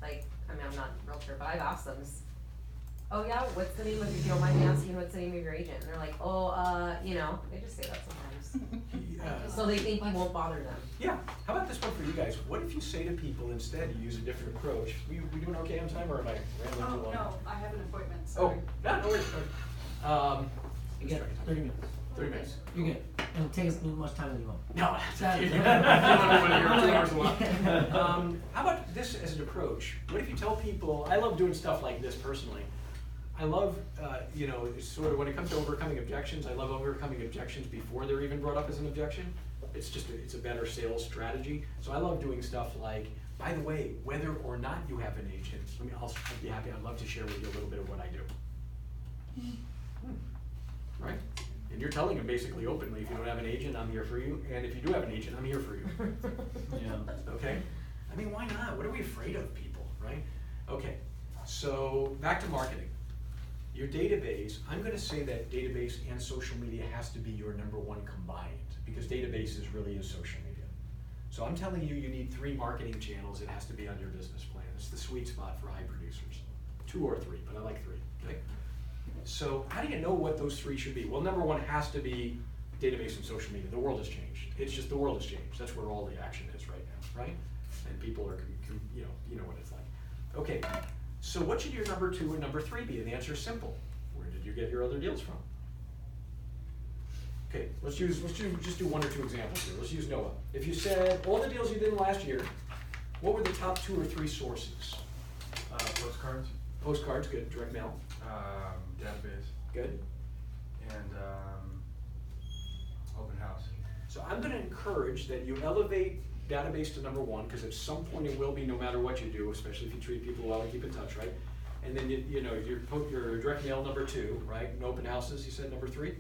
S11: like, I mean, I'm not a realtor, but I've asked them, oh yeah, what's the name of, if you don't mind me asking, what's the name of your agent? And they're like, they just say that sometimes. So they think you won't bother them.
S4: Yeah. How about this one for you guys? What if you say to people instead, you use a different approach? We doing okay on time, or am I rambling too long?
S1: No, I have an appointment,
S4: Oh,
S1: sorry.
S4: no worries.
S9: You get 30 minutes.
S4: 30 minutes.
S9: You get, it'll take as much time as you want.
S4: No,
S9: That-
S4: you don't want to 2 hours a lot. How about this as an approach? What if you tell people, I love doing stuff like this personally. I love, sort of when it comes to overcoming objections, I love overcoming objections before they're even brought up as an objection. It's a better sales strategy. So I love doing stuff like, by the way, whether or not you have an agent, I'd be happy, I'd love to share with you a little bit of what I do. Right? And you're telling them basically openly, if you don't have an agent, I'm here for you. And if you do have an agent, I'm here for you.
S3: Yeah.
S4: Okay? I mean, why not? What are we afraid of, people, right? Okay, so back to marketing. Your database, I'm going to say that database and social media has to be your #1 combined, because database really is social media. So I'm telling you, you need 3 marketing channels. It has to be on your business plan. It's the sweet spot for high producers. 2 or 3, but I like 3, okay? So how do you know what those 3 should be? Well, #1 has to be database and social media. The world has changed. It's just the world has changed. That's where all the action is right now, right? And people are, you know what it's like. Okay, so what should your #2 and #3 be? And the answer is simple. Where did you get your other deals from? Okay, let's just do 1 or 2 examples here. Let's use Noah. If you said all the deals you did last year, what were the top 2 or 3 sources?
S5: Postcards.
S4: Postcards, good. Direct mail,
S5: Database.
S4: good.
S5: And Open house.
S4: So I'm gonna encourage that you elevate database to number one, because at some point it will be, no matter what you do, especially if you treat people well and keep in touch, right? And then you know, your direct mail number two, right? And open houses, you said number three?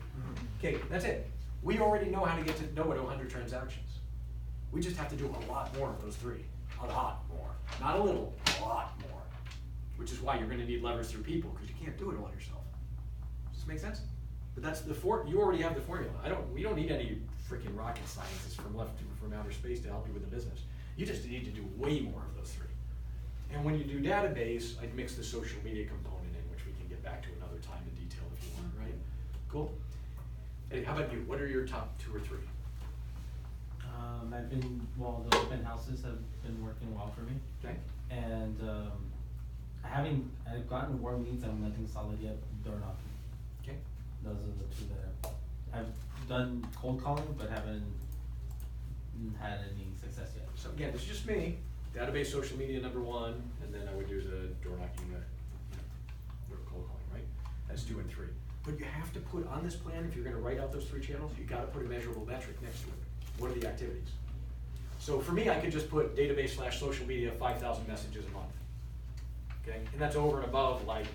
S4: Okay, that's it. We already know how to get to know at 100 transactions. We just have to do a lot more of those three. A lot more. Not a little, a lot more. Which is why you're gonna need levers through people, because you can't do it all yourself. Does this make sense? But that's you already have the formula. We don't need any freaking rocket scientists from outer space to help you with the business. You just need to do way more of those three. And when you do database, I'd mix the social media component in, which we can get back to another time in detail if you want, right? Cool? Hey, how about you? What are your top 2 or 3?
S3: The open houses have been working well for me.
S4: Okay.
S3: And, I've gotten warm leads and nothing solid yet, door knocking.
S4: Okay.
S3: Those are the 2 that I've done cold calling, but haven't had any success yet.
S4: So again, this is just me. Database, social media, number 1, and then I would do the door knocking, cold calling, right? That's 2 and 3. But you have to put on this plan, if you're gonna write out those 3 channels, you gotta put a measurable metric next to it. What are the activities? So for me, I could just put database/social media, 5,000 messages a month. Okay, and that's over and above like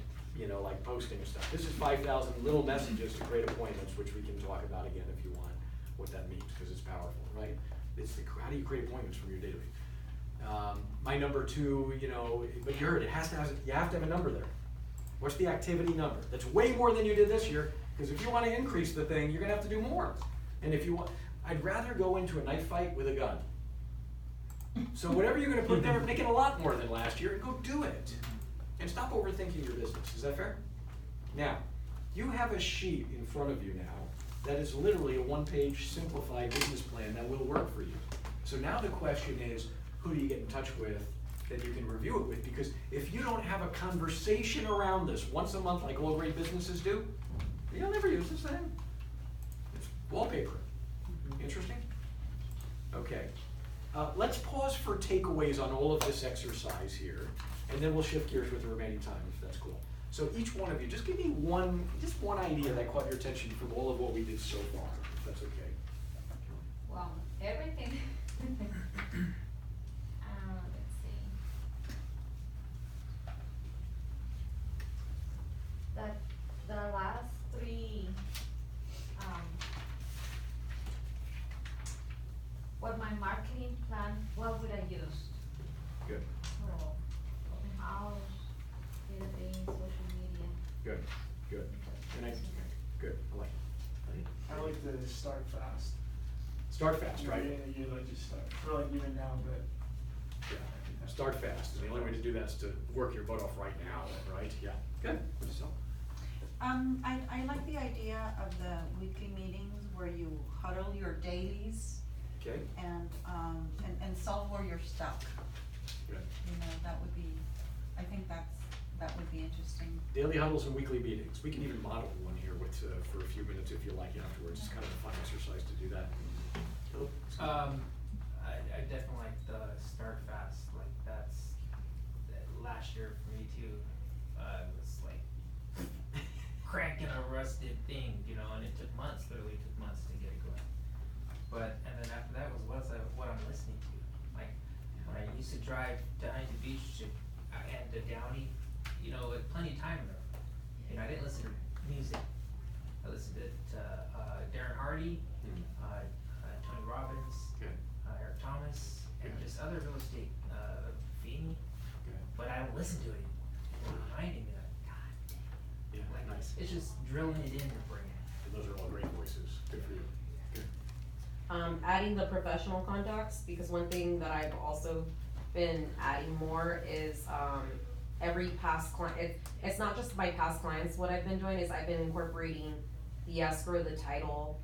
S4: posting and stuff. This is 5,000 little messages to create appointments, which we can talk about again if you want, what that means, because it's powerful, right? It's how do you create appointments from your database? My number 2, but you heard, you have to have a number there. What's the activity number? That's way more than you did this year, because if you want to increase the thing, you're gonna have to do more. And if you want, I'd rather go into a knife fight with a gun. So whatever you're gonna put there, make it a lot more than last year and go do it. And stop overthinking your business, is that fair? Now, you have a sheet in front of you now that is literally a 1-page simplified business plan that will work for you. So now the question is, who do you get in touch with that you can review it with? Because if you don't have a conversation around this once a month like all great businesses do, you'll never use this thing. It's wallpaper. Interesting? Okay. Let's pause for takeaways on all of this exercise here, and then we'll shift gears with the remaining time, if that's cool. So each one of you, just give me one idea that caught your attention from all of what we did so far, if that's okay.
S2: Wow, everything. Let's see. That the last 3, what my marketing plan, what would I use?
S4: Good.
S2: So, open house, database, social media.
S4: Good. And good. I like it.
S12: I like to start fast.
S4: Start fast, right?
S12: Yeah, you like to start, for like even now, but.
S4: Yeah. Start fast. And the only way to do that is to work your butt off right now, right? Yeah. Good. So,
S10: I like the idea of the weekly meetings where you huddle your dailies
S4: okay.
S10: and solve where you're stuck.
S4: Good.
S10: That would be, I think that would be interesting.
S4: Daily huddles and weekly meetings. We can even model one here with for a few minutes if you like afterwards. It's kind of a fun exercise to do that. Philip?
S13: I definitely like the start fast. Like that's last year for me too. It was like cranking a rusted thing, and it took months. Literally took months to get it going. And then after that was what I'm listening to. Like when I used to drive to Huntington Beach and to Downey, with plenty of time there. I didn't listen to music. I listened to Darren Hardy, Tony Robbins, Eric Thomas, and just other real estate, Feeney. But I don't listen to it. It's reminding me like, God damn.
S4: Yeah,
S13: Like
S4: nice.
S13: it's just drilling it in your brain.
S4: And those are all great voices. Good for you. Good.
S11: Adding the professional contacts, because one thing that I've also been adding more is, every past client, it's not just my past clients, what I've been doing is I've been incorporating the escrow, the title,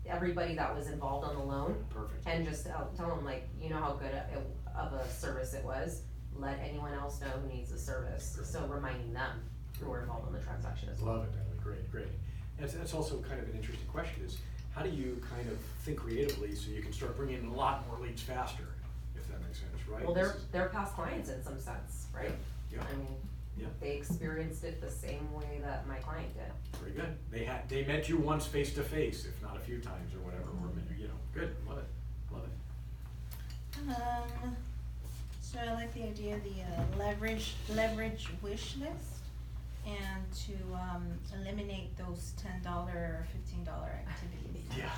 S11: everybody that was involved on the loan.
S4: Perfect.
S11: And just tell them like, how good of a service it was, let anyone else know who needs the service, so reminding them who were involved in the transaction as well.
S4: Love it, Natalie. Great. And that's also kind of an interesting question is, how do you kind of think creatively so you can start bringing in a lot more leads faster, if that makes sense, right?
S11: Well, they're past clients in some sense, right?
S4: Yeah.
S11: I mean,
S4: Yeah.
S11: they experienced it the same way that my client did.
S4: Very good. They met you once face to face, if not a few times or whatever, or, you know, good, love it, love it.
S14: So I like the idea of the leverage wish list, and to eliminate those $10 or $15 activities.
S4: Yeah.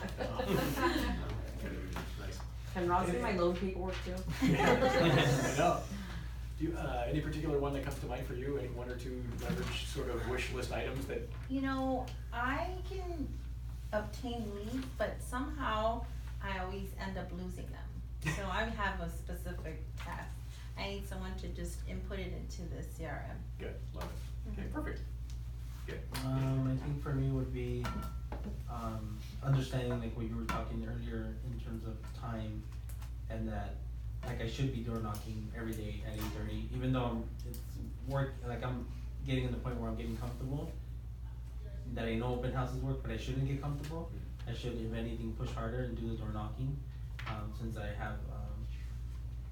S4: Nice.
S11: Can Ross do my loan paperwork too?
S4: I know. Do you, any particular one that comes to mind for you? Any one or two leverage sort of wish list items that?
S14: You know, I can obtain leads, but somehow I always end up losing them. So I have a specific task. I need someone to just input it into the CRM.
S4: Good, love it. Okay, perfect. Good.
S3: I think for me would be, understanding like what you were talking earlier in terms of time, and that like I should be door knocking every day at 8:30, even though it's work, like I'm getting in the point where I'm getting comfortable, that I know open houses work, but I shouldn't get comfortable. I should, if anything, push harder and do the door knocking, since I have,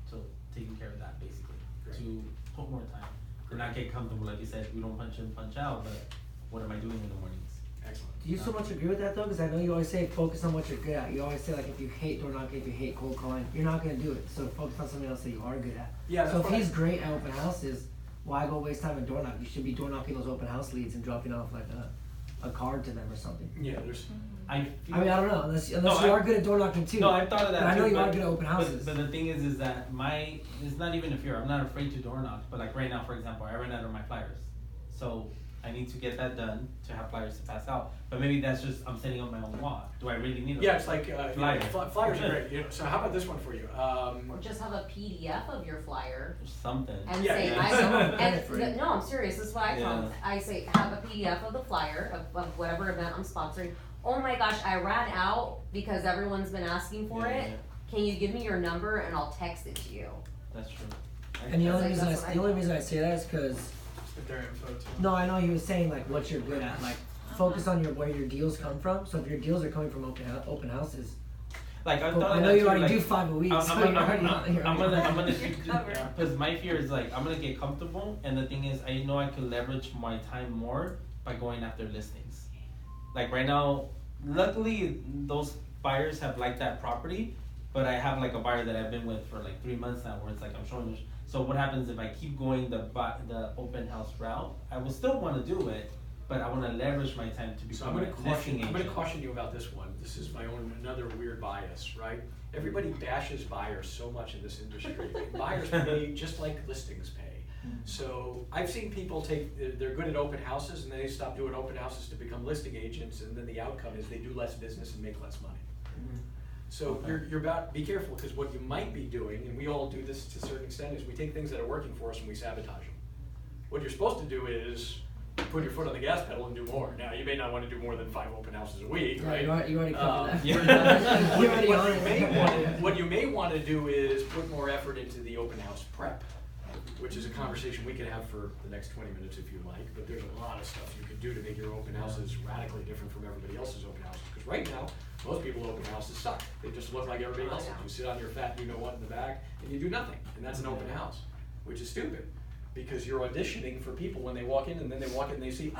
S3: so taking care of that basically, to put more time. And not get comfortable, like you said, we don't punch in, punch out, but what am I doing in the mornings?
S4: Excellent.
S9: Do you so much agree with that though? Because I know you always say focus on what you're good at. You always say like if you hate door knocking, if you hate cold calling, you're not gonna do it. So focus on something else that you are good at.
S4: Yeah,
S9: so if he's great at open houses, why go waste time in door knock? You should be door knocking those open house leads and dropping off like a card to them or something.
S4: Yeah, there's.
S3: I
S9: mean, I don't know, unless you are good at door knocking too.
S3: No, I've thought of that
S9: but I know
S3: too,
S9: you are good at open houses.
S3: But the thing is that it's not even a fear. I'm not afraid to door knock. But like right now, for example, I ran out of my flyers. So I need to get that done to have flyers to pass out. But maybe that's just, I'm setting up my own wall. Do I really need them?
S4: Yeah, it's like,
S3: flyers.
S4: Flyers are great. You know, so how about this one for you?
S11: Or just have a PDF of your flyer.
S3: Something.
S11: And
S4: Yeah,
S11: say,
S4: yeah.
S11: no, I'm serious, this is what I tell them. I say, have a PDF of the flyer of whatever event I'm sponsoring. Oh my gosh, I ran out because everyone's been asking for it. Can you give me your number and I'll text it to you?
S3: That's true.
S9: And the only reason I say that is because
S12: their info too.
S9: no, I know he was saying like what you're good at, like focus on where your deals come from. So if your deals are coming from open houses,
S3: like I
S9: know you already do 5 a week. I'm
S3: gonna because my fear is like I'm gonna get comfortable, and the thing is I know I can leverage my time more by going after listings. Like right now, luckily those buyers have liked that property, but I have like a buyer that I've been with for like 3 months now, where it's like I'm showing. So what happens if I keep going the open house route? I will still want to do it, but I want to leverage my time to become a listing agent.
S4: I'm going to caution you about this one. This is my own another weird bias, right? Everybody bashes buyers so much in this industry. Buyers pay just like listings pay. So I've seen people they're good at open houses and then they stop doing open houses to become listing agents, and then the outcome is they do less business and make less money. So you're about, be careful, because what you might be doing, and we all do this to a certain extent, is we take things that are working for us and we sabotage them. What you're supposed to do is put your foot on the gas pedal and do more. Now, you may not want to do more than 5 open houses a week, right?
S9: You already covered that.
S4: What you may want to do is put more effort into the open house prep, which is a conversation we could have for the next 20 minutes if you like, but there's a lot of stuff you could do to make your open houses radically different from everybody else's open houses. Because right now, most people open houses suck. They just look like everybody else's. You sit on your fat you-know-what in the back, and you do nothing. And that's an open house, which is stupid. Because you're auditioning for people when they walk in, and then they walk in and they see,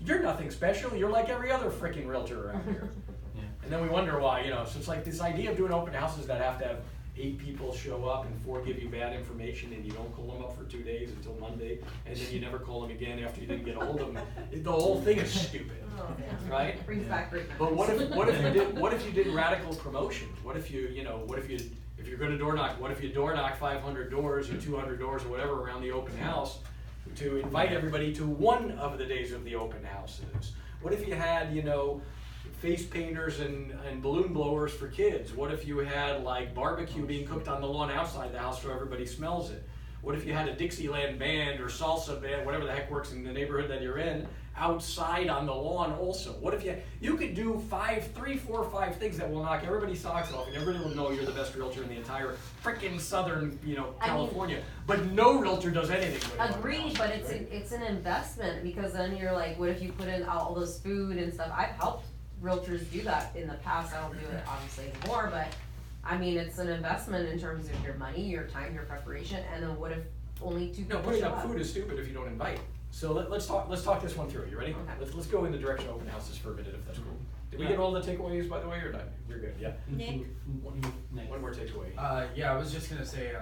S4: you're nothing special. You're like every other freaking realtor around here. And then we wonder why, so it's like this idea of doing open houses that have to have 8 people show up and 4 give you bad information, and you don't call them up for 2 days until Monday, and then you never call them again after you didn't get a hold of them. The whole thing is stupid, right?
S11: Brings back great
S4: But what if you did radical promotions? What if if you're going to door knock, what if you door knock 500 doors or 200 doors or whatever around the open house to invite everybody to one of the days of the open houses? What if you had, face painters and balloon blowers for kids? What if you had like barbecue being cooked on the lawn outside the house so everybody smells it? What if you had a Dixieland band or salsa band, whatever the heck works in the neighborhood that you're in, outside on the lawn also? What if you could do 3, 4, 5 things that will knock everybody's socks off, and everybody will know you're the best realtor in the entire frickin' southern, California. But no realtor does anything with it.
S11: Agreed, but it's an investment, because then you're like, what if you put in all this food and stuff? I've helped realtors do that in the past. I don't do it obviously anymore, but I mean, it's an investment in terms of your money, your time, your preparation, and then what if only 2
S4: No,
S11: people
S4: putting
S11: show
S4: up
S11: up.
S4: food is stupid if you don't invite. So let's talk this one through. You ready?
S11: Okay.
S4: Let's go in the direction of open houses for a minute if that's cool. Did we get all the takeaways by the way or not? You're good, yeah?
S14: Nick?
S4: One more takeaway.
S5: Yeah, I was just gonna say,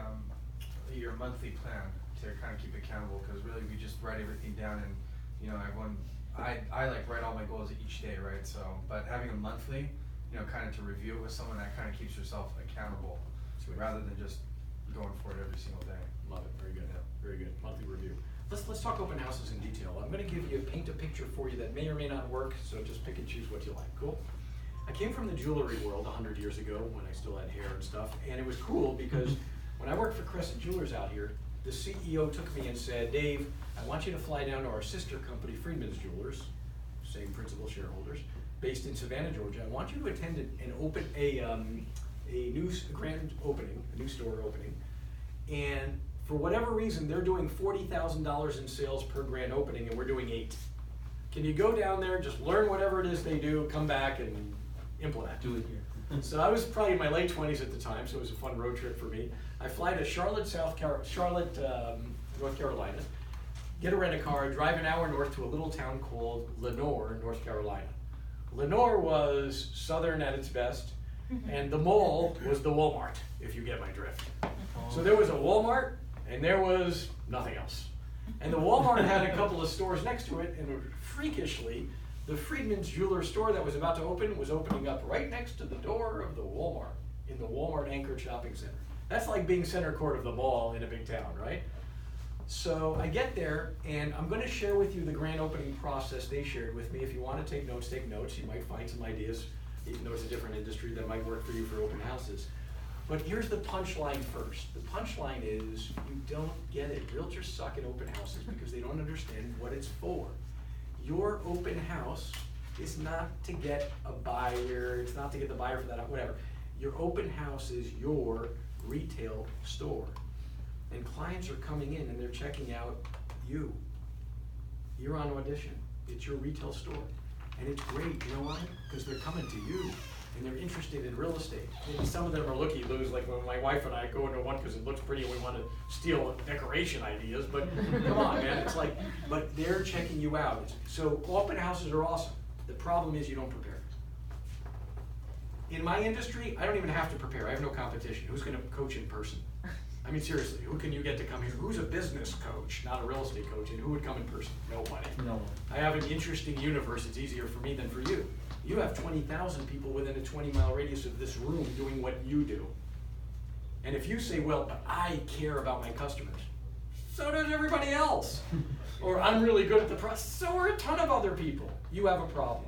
S5: your monthly plan to kind of keep accountable, cause really we just write everything down and, you know, everyone, I like write all my goals each day, right? So, but having a monthly, you know, kind of to review it with someone, that kind of keeps yourself accountable, rather than just going for it every single day.
S4: Love it, very good, very good, monthly review. Let's talk open houses in detail. I'm gonna paint a picture for you that may or may not work, so just pick and choose what you like, cool? I came from the jewelry world 100 years ago when I still had hair and stuff, and it was cool because when I worked for Crescent Jewelers out here, the CEO took me and said, Dave, I want you to fly down to our sister company, Freedman's Jewelers, same principal shareholders, based in Savannah, Georgia. I want you to attend a new grand opening, a new store opening, and for whatever reason, they're doing $40,000 in sales per grand opening, and we're doing 8. Can you go down there, just learn whatever it is they do, come back and implement?
S3: Do it here.
S4: So I was probably in my late 20s at the time, so it was a fun road trip for me. I fly to Charlotte, North Carolina, get a rent-a-car, drive an hour north to a little town called Lenoir, North Carolina. Lenoir was southern at its best, and the mall was the Walmart, if you get my drift. So there was a Walmart, and there was nothing else. And the Walmart had a couple of stores next to it, and freakishly, the Freedman's Jeweler store that was about to open was opening up right next to the door of the Walmart, in the Walmart anchored shopping center. That's like being center court of the mall in a big town, right? So I get there, and I'm gonna share with you the grand opening process they shared with me. If you wanna take notes, take notes. You might find some ideas, even though it's a different industry, that might work for you for open houses. But here's the punchline first. The punchline is, you don't get it. Realtors suck at open houses because they don't understand what it's for. Your open house is not to get a buyer, it's not to get the buyer for that, whatever. Your open house is your retail store. And clients are coming in and they're checking out you. You're on audition. It's your retail store. And it's great, you know why? Because they're coming to you and they're interested in real estate. Maybe some of them are looky-loos, like when my wife and I go into one because it looks pretty and we want to steal decoration ideas, but come on, man, it's like, but they're checking you out. So open houses are awesome. The problem is you don't prepare. In my industry, I don't even have to prepare. I have no competition. Who's gonna coach in person? I mean, seriously, who can you get to come here? Who's a business coach, not a real estate coach, and who would come in person? Nobody.
S3: No one.
S4: I have an interesting universe. It's easier for me than for you. You have 20,000 people within a 20-mile radius of this room doing what you do. And if you say, well, but I care about my customers, so does everybody else. Or I'm really good at the process, so are a ton of other people. You have a problem.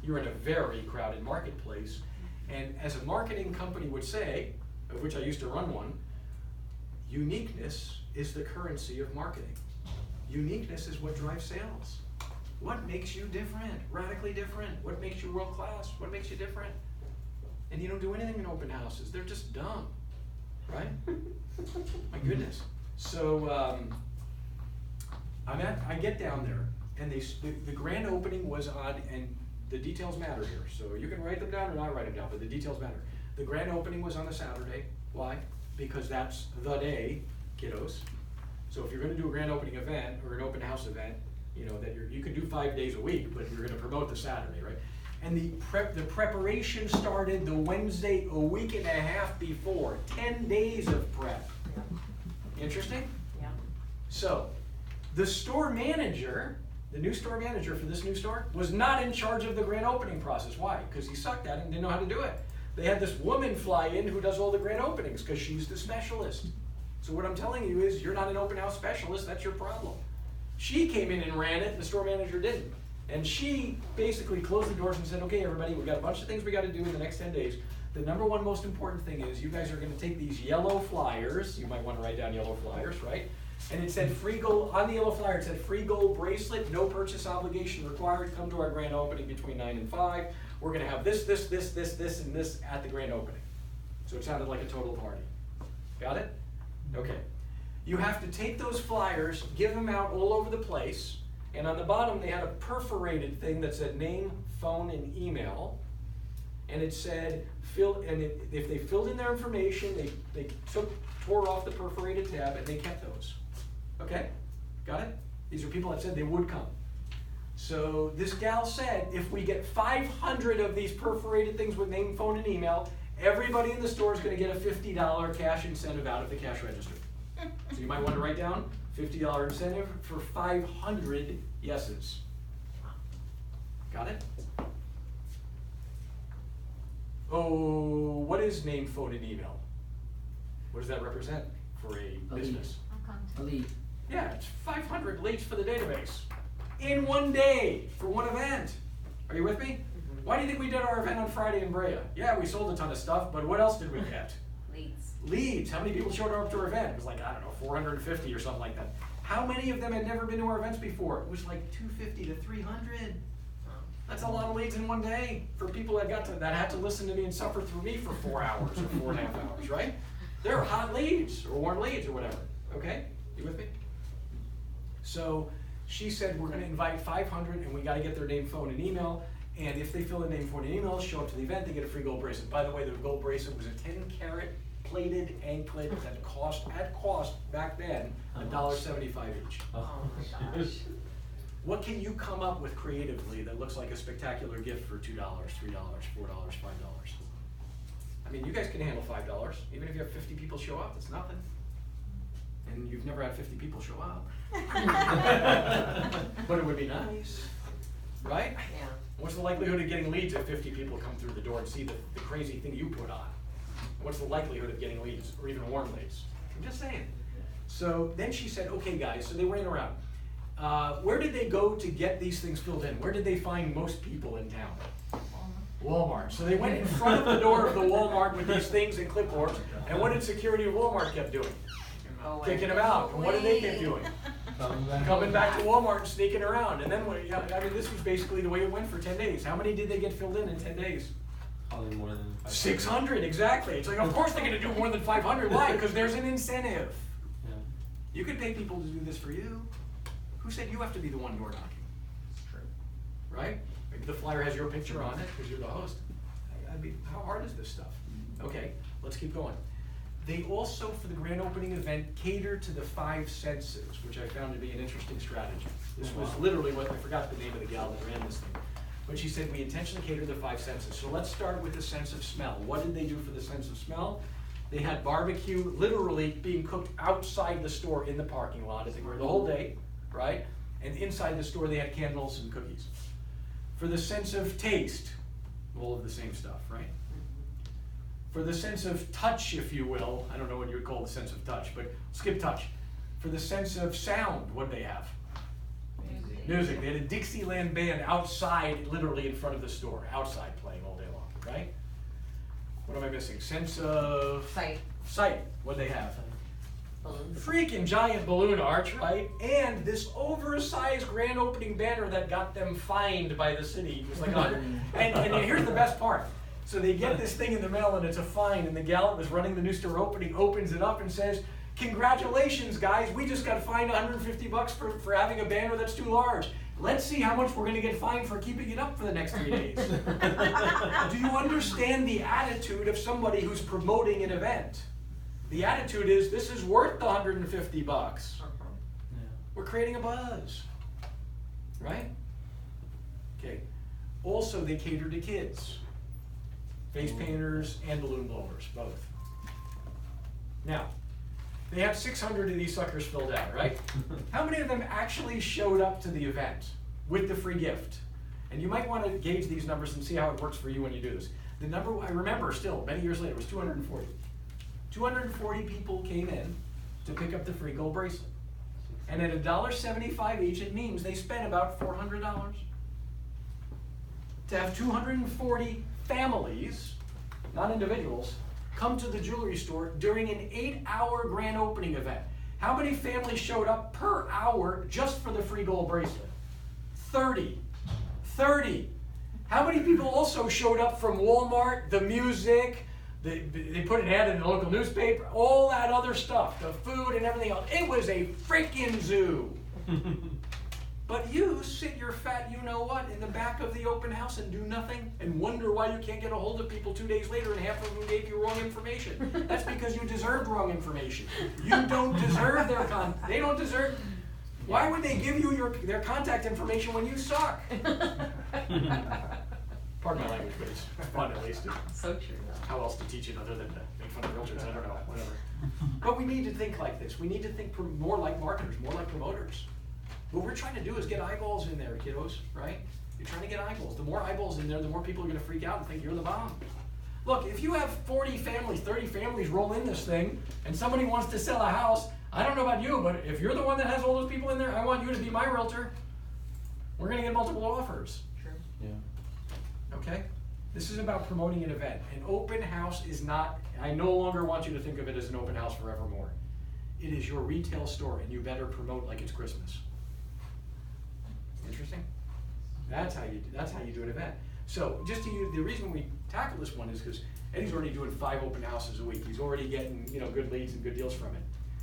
S4: You're in a very crowded marketplace. And as a marketing company would say, of which I used to run one, uniqueness is the currency of marketing. Uniqueness is what drives sales. What makes you different, radically different? What makes you world class? What makes you different? And you don't do anything in open houses. They're just dumb, right? My goodness. So I get down there, and the grand opening was on, and the details matter here. So you can write them down or not write them down, but the details matter. The grand opening was on a Saturday. Why? Because that's the day, kiddos. So if you're gonna do a grand opening event or an open house event, you know, that you can do 5 days a week, but you're gonna promote the Saturday, right? And the preparation started the Wednesday, a week and a half before, 10 days of prep. Interesting?
S11: Yeah.
S4: So, the store manager, the new store manager for this new store, was not in charge of the grand opening process. Why? Because he sucked at it and didn't know how to do it. They had this woman fly in who does all the grand openings because she's the specialist. So what I'm telling you is, you're not an open house specialist, that's your problem. She came in and ran it, the store manager didn't. And she basically closed the doors and said, okay, everybody, we've got a bunch of things we got to do in the next 10 days. The number one most important thing is you guys are going to take these yellow flyers. You might want to write down yellow flyers, right? And it said free gold, on the yellow flyer it said free gold bracelet, no purchase obligation required, come to our grand opening between 9 and 5. We're going to have this, and this at the grand opening. So it sounded like a total party. Got it? Okay. You have to take those flyers, give them out all over the place, and on the bottom they had a perforated thing that said name, phone, and email. And it said, if they filled in their information, they tore off the perforated tab and they kept those. Okay, got it? These are people that said they would come. So this gal said, if we get 500 of these perforated things with name, phone, and email, everybody in the store is gonna get a $50 cash incentive out of the cash register. So you might want to write down $50 incentive for 500 yeses. Got it? Oh, what is name, phone, and email? What does that represent for a business?
S9: A lead.
S4: Yeah, it's 500 leads for the database in one day for one event. Are you with me? Why do you think we did our event on Friday in Brea? Yeah, we sold a ton of stuff, but what else did we get?
S11: Leads.
S4: Leads. How many people showed up to our event? It was like, I don't know, 450 or something like that. How many of them had never been to our events before? It was like 250 to 300. That's a lot of leads in one day for people that had to listen to me and suffer through me for 4 hours or 4.5 hours, right? They're hot leads or warm leads or whatever. Okay? You with me? So she said we're going to invite 500 and we got to get their name, phone, and email. And if they fill in name, phone, and email, show up to the event, they get a free gold bracelet. By the way, the gold bracelet was a 10-carat plated anklet that cost back then $1.75 each.
S11: Oh my gosh.
S4: What can you come up with creatively that looks like a spectacular gift for $2, $3, $4, $5? I mean, you guys can handle $5. Even if you have 50 people show up, it's nothing. And you've never had 50 people show up. But it would be nice, right?
S11: Yeah.
S4: What's the likelihood of getting leads if 50 people come through the door and see the crazy thing you put on? What's the likelihood of getting leads, or even warm leads? I'm just saying. So then she said, okay guys, so they ran around. Where did they go to get these things filled in? Where did they find most people in town? Walmart. So they went in front of the door of the Walmart with these things and clipboards, and what did security of Walmart kept doing? Kicking them out. And what did they keep doing? Coming back to Walmart and sneaking around. And then, I mean, this was basically the way it went for 10 days. How many did they get filled in 10 days?
S3: Probably more than 500.
S4: 600, exactly. It's like, of course they're going to do more than 500. Why? Because there's an incentive.
S3: Yeah.
S4: You could pay people to do this for you. Who said you have to be the one door knocking?
S3: It's true.
S4: Right? Maybe the flyer has your picture on it because you're the host. I mean, how hard is this stuff? Okay, let's keep going. They also, for the grand opening event, cater to the 5 senses, which I found to be an interesting strategy. This was literally what, I forgot the name of the gal that ran this thing. But she said, we intentionally cater to the 5 senses. So let's start with the sense of smell. What did they do for the sense of smell? They had barbecue literally being cooked outside the store in the parking lot as they were the whole day, right? And inside the store they had candles and cookies. For the sense of taste, all of the same stuff, right? For the sense of touch, if you will, I don't know what you would call the sense of touch, but skip touch. For the sense of sound, what did they have? Music. They had a Dixieland band outside, literally in front of the store, outside playing all day long, right? What am I missing? Sense of
S11: Sight.
S4: Sight. What do they have?
S11: Balloons.
S4: Freaking giant balloon arch, right? And this oversized grand opening banner that got them fined by the city. It was like, and here's the best part. So they get this thing in the mail and it's a fine, and the gal that was running the new store opening opens it up and says, congratulations guys, we just got fined $150 for having a banner that's too large. Let's see how much we're gonna get fined for keeping it up for the next 3 days. Do you understand the attitude of somebody who's promoting an event? The attitude is, this is worth the $150.
S3: Yeah.
S4: We're creating a buzz, right? Okay. Also, they cater to kids. Face painters and balloon blowers, both. Now, they have 600 of these suckers filled out, right? How many of them actually showed up to the event with the free gift? And you might want to gauge these numbers and see how it works for you when you do this. The number, I remember still, many years later, was 240. 240 people came in to pick up the free gold bracelet. And at $1.75 each, it means they spent about $400. To have 240 families, not individuals, come to the jewelry store during an 8-hour grand opening event. How many families showed up per hour just for the free gold bracelet? 30. 30. How many people also showed up from Walmart, the music, they put an ad in the local newspaper, all that other stuff, the food and everything else. It was a freaking zoo. But you sit your fat you-know-what in the back of the open house and do nothing and wonder why you can't get a hold of people 2 days later and half of them gave you wrong information. That's because you deserved wrong information. You don't deserve they don't deserve. Why would they give you their contact information when you suck? Pardon my language, but it's fun at least.
S11: So true.
S4: How else to teach it other than to make fun of realtors? I don't know, whatever. But we need to think like this. We need to think more like marketers, more like promoters. What we're trying to do is get eyeballs in there, kiddos, right? You're trying to get eyeballs. The more eyeballs in there, the more people are going to freak out and think you're the bomb. Look, if you have 40 families, 30 families roll in this thing, and somebody wants to sell a house, I don't know about you, but if you're the one that has all those people in there, I want you to be my realtor. We're going to get multiple offers.
S11: True.
S3: Yeah.
S4: Okay? This is about promoting an event. An open house is not, I no longer want you to think of it as an open house forevermore. It is your retail store, and you better promote like it's Christmas. Interesting? That's how you do an event. So just the reason we tackle this one is because Eddie's already doing 5 open houses a week. He's already getting good leads and good deals from it.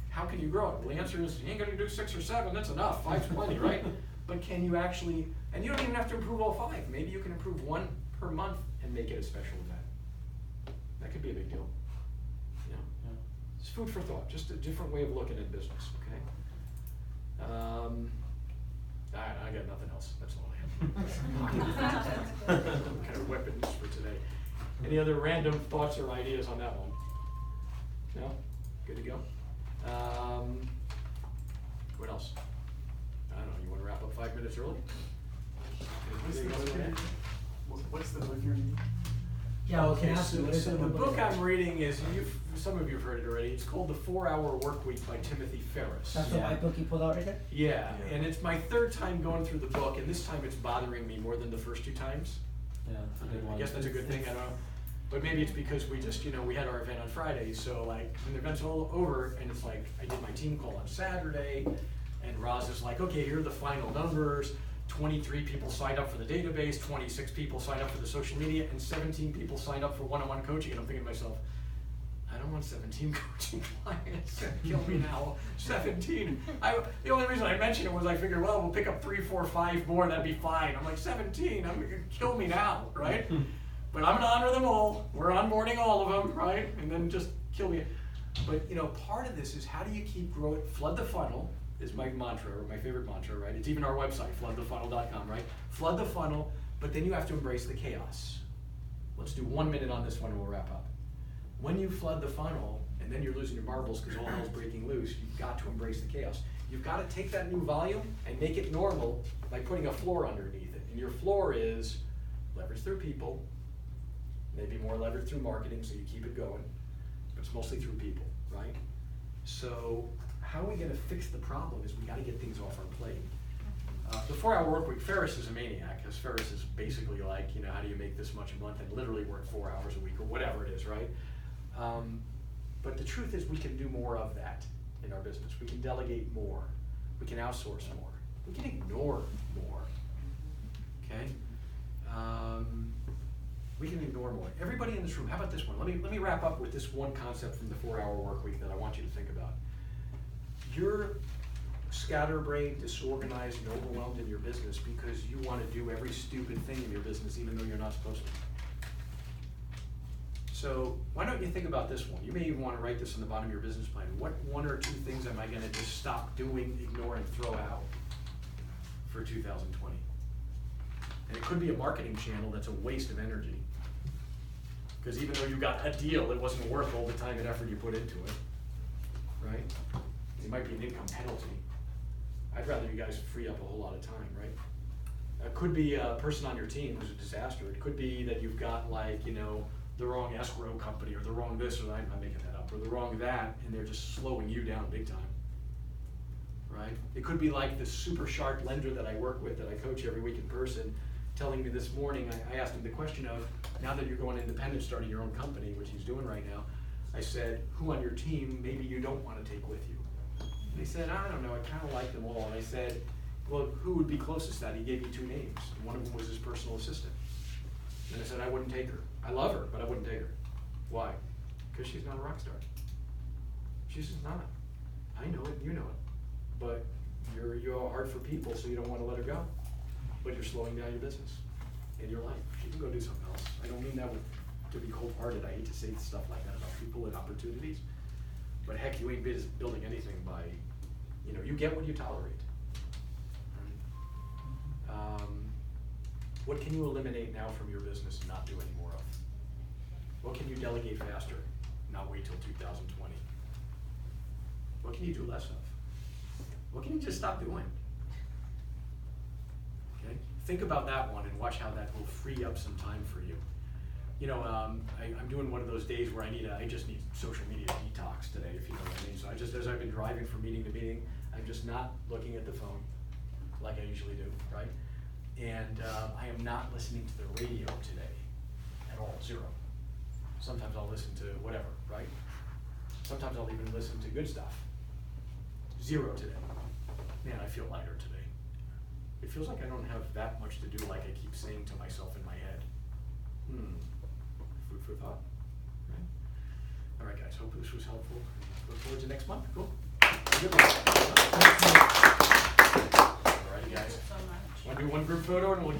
S4: How can you grow it? Well, the answer is you ain't gonna do 6 or 7. That's enough. 5's plenty, right? But can you actually? And you don't even have to improve all 5. Maybe you can improve 1 per month and make it a special event. That could be a big deal. Yeah. It's food for thought. Just a different way of looking at business. Okay. I got nothing else. That's all I have. Kind of weapons for today. Any other random thoughts or ideas on that one? No? Good to go? What else? I don't know. You want to wrap up 5 minutes early?
S12: What's the book you're reading?
S9: Yeah, I was gonna
S4: Okay,
S9: ask you, what is
S4: so
S9: it?
S4: the book I'm reading is, some of you have heard it already. It's called The 4-Hour Workweek by Timothy Ferriss.
S9: That's the white book you pulled out right there?
S4: Yeah, and it's my 3rd time going through the book, and this time it's bothering me more than the first 2 times.
S3: Yeah, it's a good one.
S4: I guess that's a good thing, I don't know. But maybe it's because we just, we had our event on Friday, so like, when the event's all over, and it's like, I did my team call on Saturday, and Roz is like, okay, here are the final numbers. 23 people signed up for the database, 26 people signed up for the social media, and 17 people signed up for one-on-one coaching. And I'm thinking to myself, I don't want 17 coaching clients. Kill me now. 17. The only reason I mentioned it was I figured, well, we'll pick up 3, 4, 5 more, that'd be fine. I'm like, 17, I'm gonna kill me now, right? But I'm gonna honor them all. We're onboarding all of them, right? And then just kill me. But part of this is how do you keep growing? Flood the funnel is my mantra, or my favorite mantra, right? It's even our website, floodthefunnel.com, right? Flood the funnel, but then you have to embrace the chaos. Let's do 1 minute on this one and we'll wrap up. When you flood the funnel, and then you're losing your marbles because all hell's breaking loose, you've got to embrace the chaos. You've got to take that new volume and make it normal by putting a floor underneath it. And your floor is leverage through people, maybe more leverage through marketing so you keep it going, but it's mostly through people, right? So how are we going to fix the problem is we got to get things off our plate. The 4-Hour Workweek, Ferriss is a maniac, because Ferriss is basically like, how do you make this much a month and literally work 4 hours a week or whatever it is, right? But the truth is we can do more of that in our business. We can delegate more. We can outsource more. We can ignore more, okay? We can ignore more. Everybody in this room, how about this one? Let me wrap up with this one concept from the 4-Hour Workweek that I want you to think about. You're scatterbrained, disorganized, and overwhelmed in your business because you want to do every stupid thing in your business even though you're not supposed to. So why don't you think about this one? You may even want to write this on the bottom of your business plan. What 1 or 2 things am I going to just stop doing, ignore, and throw out for 2020? And it could be a marketing channel that's a waste of energy. Because even though you got a deal, it wasn't worth all the time and effort you put into it, right? It might be an income penalty. I'd rather you guys free up a whole lot of time, right? It could be a person on your team who's a disaster. It could be that you've got the wrong escrow company or the wrong this, or I'm not making that up, or the wrong that, and they're just slowing you down big time, right? It could be like the super sharp lender that I work with, that I coach every week in person, telling me this morning, I asked him the question of, now that you're going independent, starting your own company, which he's doing right now, I said, who on your team maybe you don't want to take with you? And he said, I don't know, I kind of like them all. And I said, well, who would be closest to that? He gave me 2 names. And one of them was his personal assistant. And I said, I wouldn't take her. I love her, but I wouldn't take her. Why? Because she's not a rock star. She's just not. I know it, you know it. But you're a heart for people, so you don't wanna let her go. But you're slowing down your business and your life. She can go do something else. I don't mean that to be cold-hearted. I hate to say stuff like that about people and opportunities. But heck, you ain't building anything by, you get what you tolerate. What can you eliminate now from your business and not do any more of? What can you delegate faster, not wait till 2020? What can you do less of? What can you just stop doing? Okay, think about that one and watch how that will free up some time for you. I'm doing one of those days where I just need social media detox today, if you know what I mean. So as I've been driving from meeting to meeting, I'm just not looking at the phone like I usually do, right? And I am not listening to the radio today at all, zero. Sometimes I'll listen to whatever, right? Sometimes I'll even listen to good stuff. Zero today. Man, I feel lighter today. It feels like I don't have that much to do, like I keep saying to myself in my head. Food for thought. Right? All right, guys, hope this was helpful. Look forward to next month. Cool. Good luck. All righty, guys.
S10: So much.
S4: Want to do one group photo and we'll